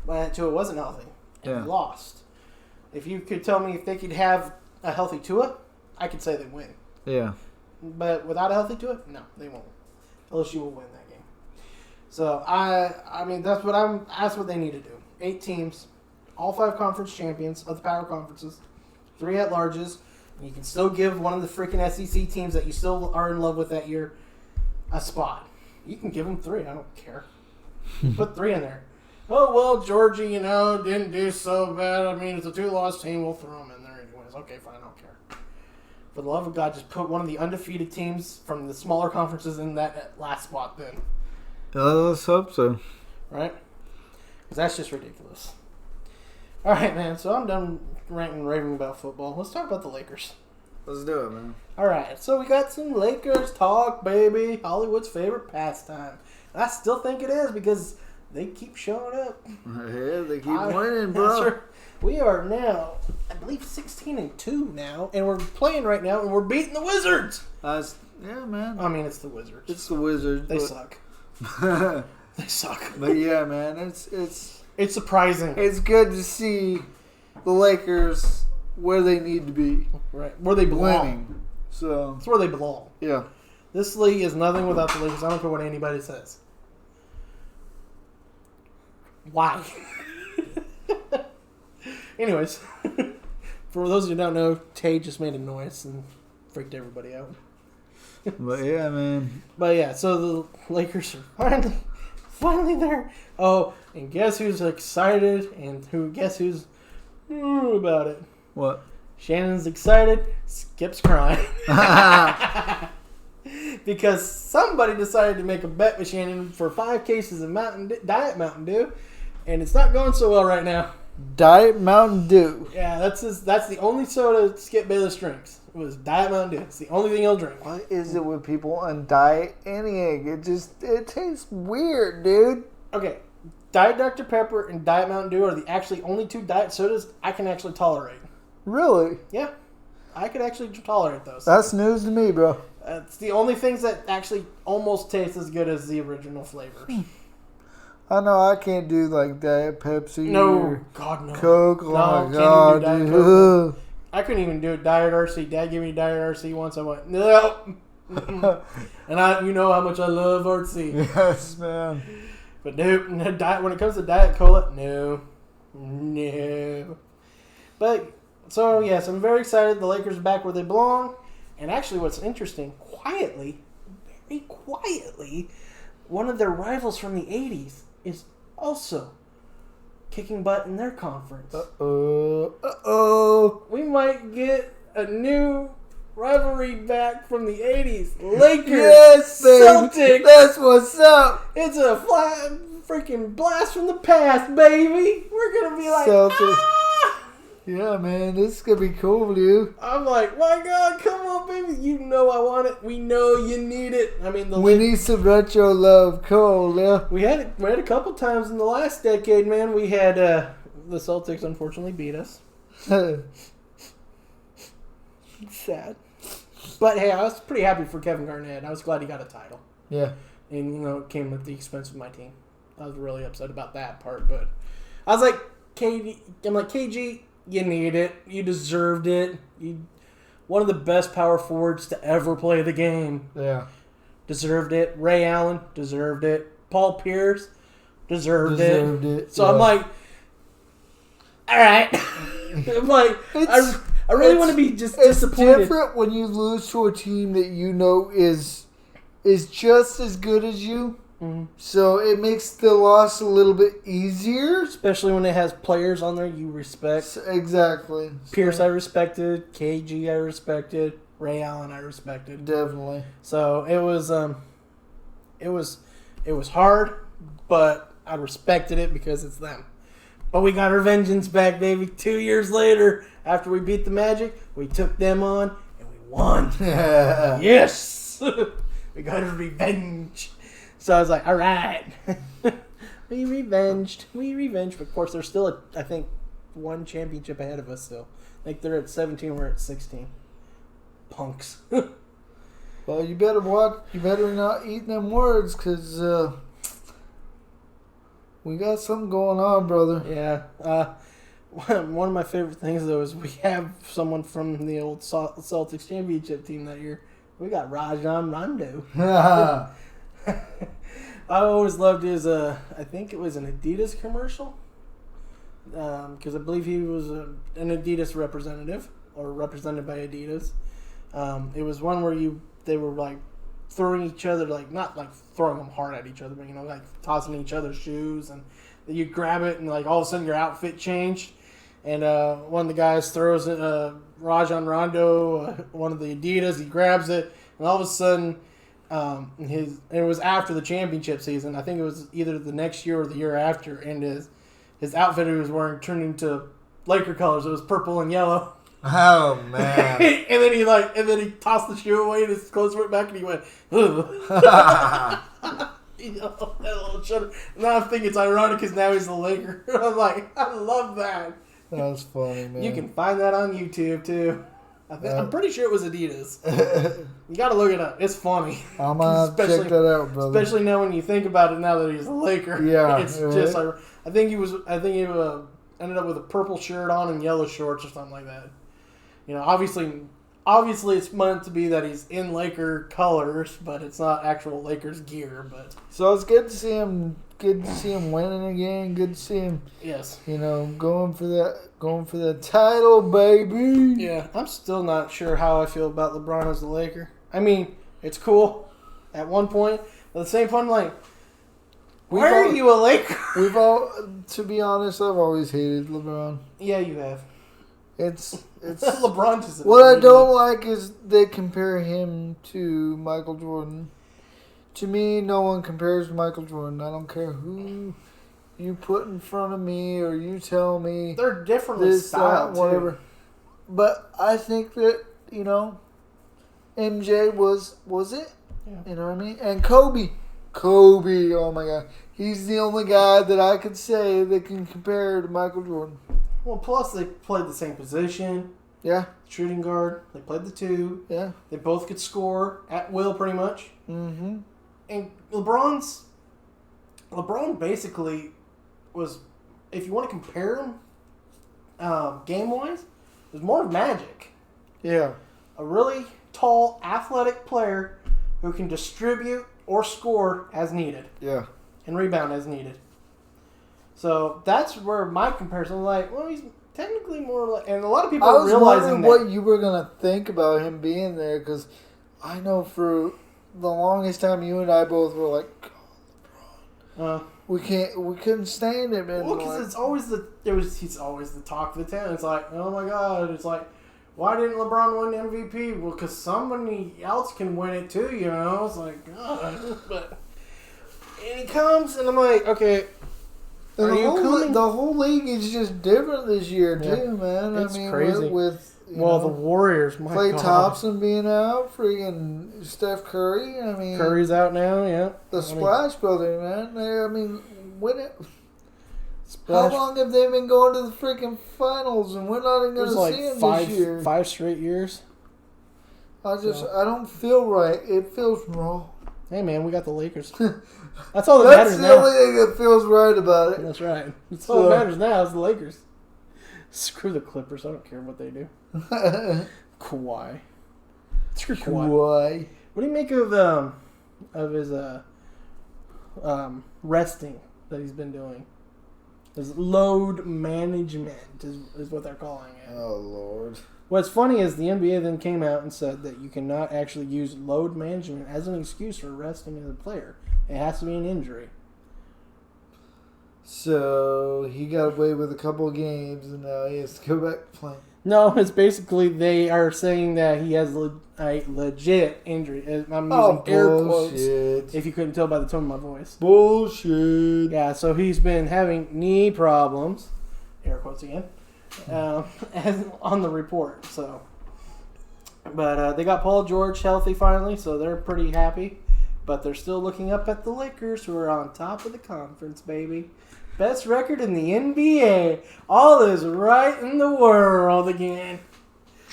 But Tua wasn't healthy and they lost. If you could tell me if they could have a healthy Tua, I could say they win.
Yeah.
But without a healthy Tua, no, they won't. LSU will win that game. So I mean that's what they need to do. 8 teams, all 5 conference champions of the power conferences, 3 at-larges. You can still give one of the freaking SEC teams that you still are in love with that year a spot. You can give them 3. I don't care. Put 3 in there. Oh, well, Georgia, didn't do so bad. I mean, it's a 2-loss team. We'll throw them in there anyways. Okay, fine. I don't care. For the love of God, just put one of the undefeated teams from the smaller conferences in that last spot then.
Let's hope so.
Right? Because that's just ridiculous. All right, man. So I'm done ranting and raving about football. Let's talk about the Lakers.
Let's do it, man.
All right. So we got some Lakers talk, baby. Hollywood's favorite pastime. And I still think it is because they keep showing up.
Yeah, they keep winning, bro.
Sure. We are now, I believe, 16-2 now, and we're playing right now, and we're beating the Wizards.
Yeah, man.
I mean, it's the Wizards.
It's the Wizards.
They suck. They suck.
But yeah, man, it's
surprising.
It's good to see the Lakers where they need to be.
Right. Where they belong.
Winning. So
it's where they belong.
Yeah.
This league is nothing without the Lakers. I don't care what anybody says. Why? Anyways, for those who don't know, Tay just made a noise and freaked everybody out.
But yeah, man.
But yeah, so the Lakers are finally there. Oh, and guess who's excited and guess who's about it?
What?
Shannon's excited, Skip's crying. Because somebody decided to make a bet with Shannon for 5 cases of Diet Mountain Dew, and it's not going so well right now.
Diet Mountain Dew.
Yeah, that's the only soda Skip Bayless drinks. It was Diet Mountain Dew. It's the only thing he'll drink.
What is it with people on Diet any egg? It tastes weird, dude.
Okay, Diet Dr. Pepper and Diet Mountain Dew are the actually only 2 diet sodas I can actually tolerate.
Really?
Yeah, I could actually tolerate those.
That's news to me, bro.
It's the only things that actually almost taste as good as the original flavors.
I know I can't do like Diet Pepsi
No, God no.
Coke. Oh
No,
my God,
can't even do Diet
dude.
Coke. I couldn't even do it. Diet RC. Dad gave me Diet RC once. I went, no. And you know how much I love RC.
Yes, man.
But no, diet. When it comes to Diet Cola, no. But so yes, I'm very excited. The Lakers are back where they belong. And actually, what's interesting, very quietly, one of their rivals from the 80s is also kicking butt in their conference.
Uh-oh.
We might get a new rivalry back from the 80s. Lakers,
Yes, baby.
Celtics.
That's what's up.
It's a freaking blast from the past, baby. We're going to be like,
Celtics.
ah!
Yeah, man. This is going to be cool, dude.
I'm like, my God, come on, baby. You know I want it. We know you need it. I mean,
We need some retro love. Cool, yeah.
We had a couple times in the last decade, man. We had the Celtics unfortunately beat us. Sad. But hey, I was pretty happy for Kevin Garnett. I was glad he got a title.
Yeah.
And it came at the expense of my team. I was really upset about that part, but I was like, KG, you need it. You deserved it. One of the best power forwards to ever play the game.
Yeah.
Deserved it. Ray Allen deserved it. Paul Pierce deserved it. So
yeah.
I'm like, all right. I'm like, I really want to be just disappointed.
It's different when you lose to a team that you know is just as good as you.
Mm-hmm.
So it makes the loss a little bit easier.
Especially when it has players on there you respect.
Exactly.
Pierce I respected. KG I respected. Ray Allen I respected.
Definitely.
So it was hard, but I respected it because it's them. But we got our vengeance back, baby. 2 years later, after we beat the Magic, we took them on and we won. Yes! We got our revenge. So I was like, all right. We revenged. But of course, there's still, I think, 1 championship ahead of us still. I think they're at 17, we're at 16. Punks.
Well, you better watch. You better not eat them words, cause we got something going on, brother.
Yeah. One of my favorite things though is we have someone from the old Celtics championship team that year. We got Rajon Rondo. I always loved his. I think it was an Adidas commercial. Because I believe he was an Adidas representative or represented by Adidas. It was one where they were like throwing each other, like not like throwing them hard at each other, but like tossing each other's shoes, and you grab it and like all of a sudden your outfit changed. And one of the guys throws Rajon Rondo, one of the Adidas, he grabs it, and all of a sudden it was after the championship season. I think it was either the next year or the year after, and his outfit he was wearing turned into Laker colors. It was purple and yellow.
Oh man!
and then he tossed the shoe away, and his clothes went back, and he went, ugh. That little shudder. Now I think it's ironic because now he's the Laker. I'm like, I love that.
That was funny, man.
You can find that on YouTube too. I'm pretty sure it was Adidas. You got to look it up. It's funny.
I'm gonna check that out, brother.
Especially now when you think about it. Now that he's a Laker,
yeah,
it's just like I think he ended up with a purple shirt on and yellow shorts or something like that. Obviously it's meant to be that he's in Laker colors, but it's not actual Lakers gear. But
so it's good to see him. Good to see him winning again. Good to see him.
Yes.
Going for that title, baby.
Yeah, I'm still not sure how I feel about LeBron as a Laker. I mean, it's cool at one point, but at the same point, I'm like, why are you a Laker?
To be honest, I've always hated LeBron.
Yeah, you have.
It's
LeBron just.
What I don't like is they compare him to Michael Jordan. To me, no one compares to Michael Jordan. I don't care who you put in front of me or you tell me.
They're differently styled,
whatever.
Too.
But I think that, MJ was it?
Yeah.
You know what I mean? And Kobe, oh my God. He's the only guy that I could say that can compare to Michael Jordan.
Well, plus they played the same position.
Yeah.
Shooting guard. They played the two.
Yeah.
They both could score at will pretty much.
Mm-hmm.
And LeBron basically was, if you want to compare him game-wise, was more Magic.
Yeah.
A really tall, athletic player who can distribute or score as needed.
Yeah.
And rebound as needed. So that's where my comparison was like, well, he's technically more like, and a lot of people are realizing that.
What you were going to think about him being there, because I know for the longest time you and I both were like, LeBron. We couldn't stand him. And
well, because he's always the talk of the town. It's like, oh my God, it's like, why didn't LeBron win MVP? Well, because somebody else can win it too, It's like, God. But, and he comes, and I'm like, okay.
The whole league is just different this year too, man.
It's crazy.
With
the Warriors, my
Klay
God.
Thompson being out, freaking Steph Curry. I mean,
Curry's out now, yeah.
The Splash Brothers, man. When it. How long have they been going to the freaking finals, and we're not even going to see them this year?
5 straight years.
I don't feel right. It feels wrong.
Hey man, we got the Lakers. That's all that matters now.
That's the only thing that feels right about it.
That's right. That's all that matters now is the Lakers. Screw the Clippers. I don't care what they do. Kawhi. Screw Kawhi. What do you make of his resting that he's been doing? His load management is what they're calling it.
Oh Lord.
What's funny is the NBA then came out and said that you cannot actually use load management as an excuse for resting a player. It has to be an injury.
So he got away with a couple of games, and now he has to go back to playing.
No, it's basically they are saying that he has a legit injury. I'm using air quotes if you couldn't tell by the tone of my voice.
Bullshit.
Yeah, so he's been having knee problems, air quotes again, as on the report. So, but they got Paul George healthy finally, so they're pretty happy. But they're still looking up at the Lakers, who are on top of the conference, baby. Best record in the NBA. All is right in the world again.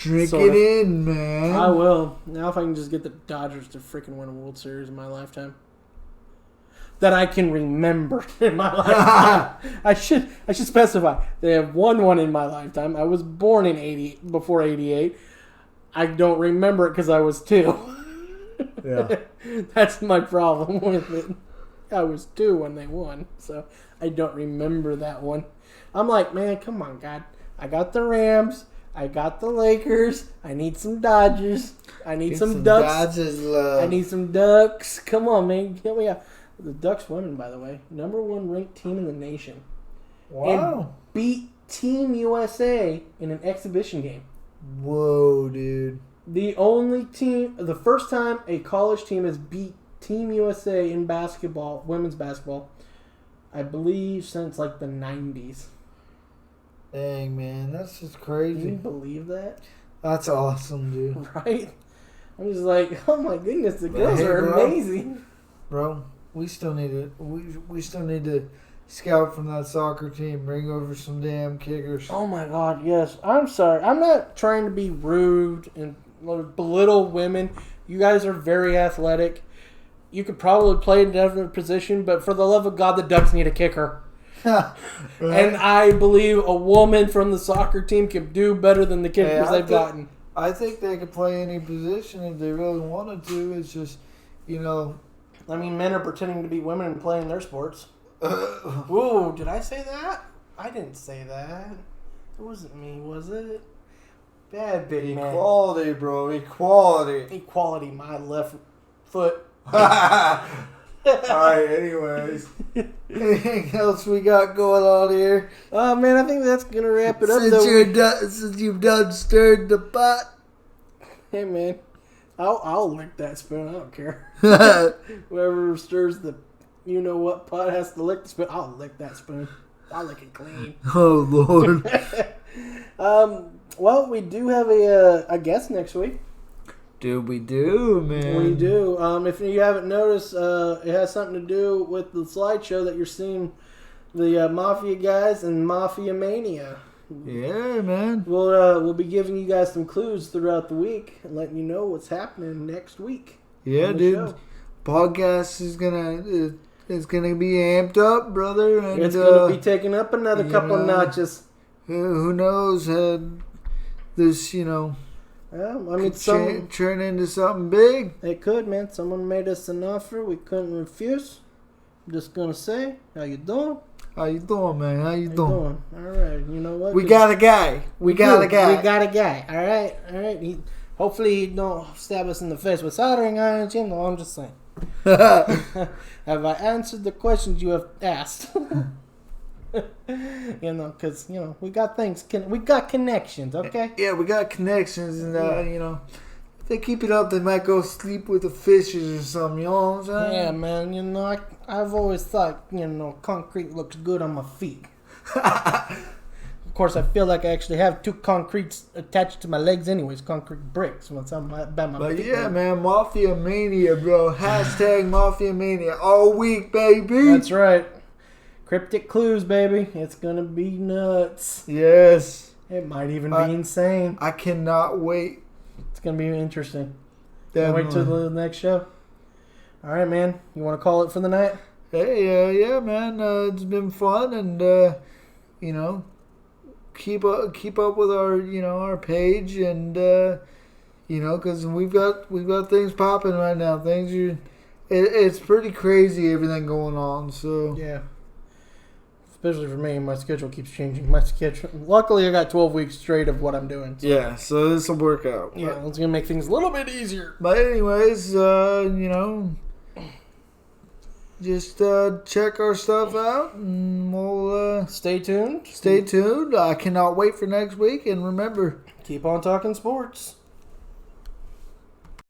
Drink
Sort of.
it in, man.
I will. Now if I can just get the Dodgers to freaking win a World Series in my lifetime. That I can remember in my lifetime. I should specify. They have won one in my lifetime. I was born in before 88. I don't remember it because I was 2.
Yeah.
That's my problem with it. I was 2 when they won, so I don't remember that one. I'm like, man, come on, God. I got the Rams. I got the Lakers. I need some Dodgers. I need some Ducks.
Dodgers love.
I need some Ducks. Come on, man. Get me out. The Ducks women, by the way, #1 ranked team in the nation.
Wow.
And beat Team USA in an exhibition game.
Whoa, dude.
The first time a college team has beat Team USA in basketball, women's basketball, I believe since like the 90s.
Dang, man. That's just
Can
crazy.
you believe that?
That's awesome, dude.
Right? I'm just like, oh my goodness, the girls
Hey,
are
bro.
amazing.
Bro, we still need to scout from that soccer team, bring over some damn kickers.
Oh my God, yes. I'm sorry. I'm not trying to be rude and belittle women. You guys are very athletic. You could probably play in a different position, but for the love of God, the Ducks need a kicker.
Right?
And I believe a woman from the soccer team can do better than the kickers they've gotten.
I think they could play any position if they really wanted to. It's just, you know.
I mean, men are pretending to be women and playing their sports. Whoa, did I say that? I didn't say that. It wasn't me, was it? Bad big man.
Equality, bro. Equality.
Equality, my left foot.
Alright, anyways. Anything else we got going on here?
Oh, man, I think that's going to wrap it up,
Since you've done stirred the pot.
Hey, man, I'll lick that spoon. I don't care. Whoever stirs the you-know-what pot has to lick the spoon. I'll lick that spoon. I'll lick it clean.
Oh, Lord.
Well, we do have a guest next week.
Dude, we do, man.
We do. If you haven't noticed, it has something to do with the slideshow that you're seeing the Mafia guys and Mafia Mania.
Yeah, man.
We'll be giving you guys some clues throughout the week and letting you know what's happening next week.
Yeah,
on the
dude.
show.
Podcast is it's gonna be amped up, brother. And,
It's going to be taking up another couple of notches.
Who knows? This,
Yeah, I mean,
could turn into something big.
it could, man. Someone made us an offer we couldn't refuse. I'm just gonna say, how you doing?
How you doing, man? How you doing?
All right. You know what?
We got a guy. We got a guy.
We got a guy. All right. Hopefully he don't stab us in the face with soldering irons. You know, I'm just saying. Have I answered the questions you have asked? Because we got things. We got connections. Okay.
Yeah, we got connections, and if they keep it up, they might go sleep with the fishes or something. You know what I'm saying?
Yeah, man. I've always thought concrete looks good on my feet. Of course, I feel like I actually have 2 concretes attached to my legs, anyways. Concrete bricks. Once I'm about my
But
feet.
yeah, man, Mafia Mania, bro. Hashtag Mafia Mania all week, baby.
That's right. Cryptic clues, baby. It's gonna be nuts.
Yes.
It might even be insane.
I cannot wait.
It's gonna be interesting.
Definitely.
Wait till the next show. All right, man. You want to call it for the night?
Hey, yeah, man. It's been fun, and keep up with our our page, and because we've got things popping right now. It's pretty crazy, everything going on. So
Yeah. Especially for me, my schedule keeps changing. Luckily, I got 12 weeks straight of what I'm doing. So.
yeah, so this will work out.
Yeah, it's gonna make things a little bit easier.
But anyways, just check our stuff out, and we'll
Stay tuned.
stay tuned. I cannot wait for next week, and remember,
Keep on talking sports.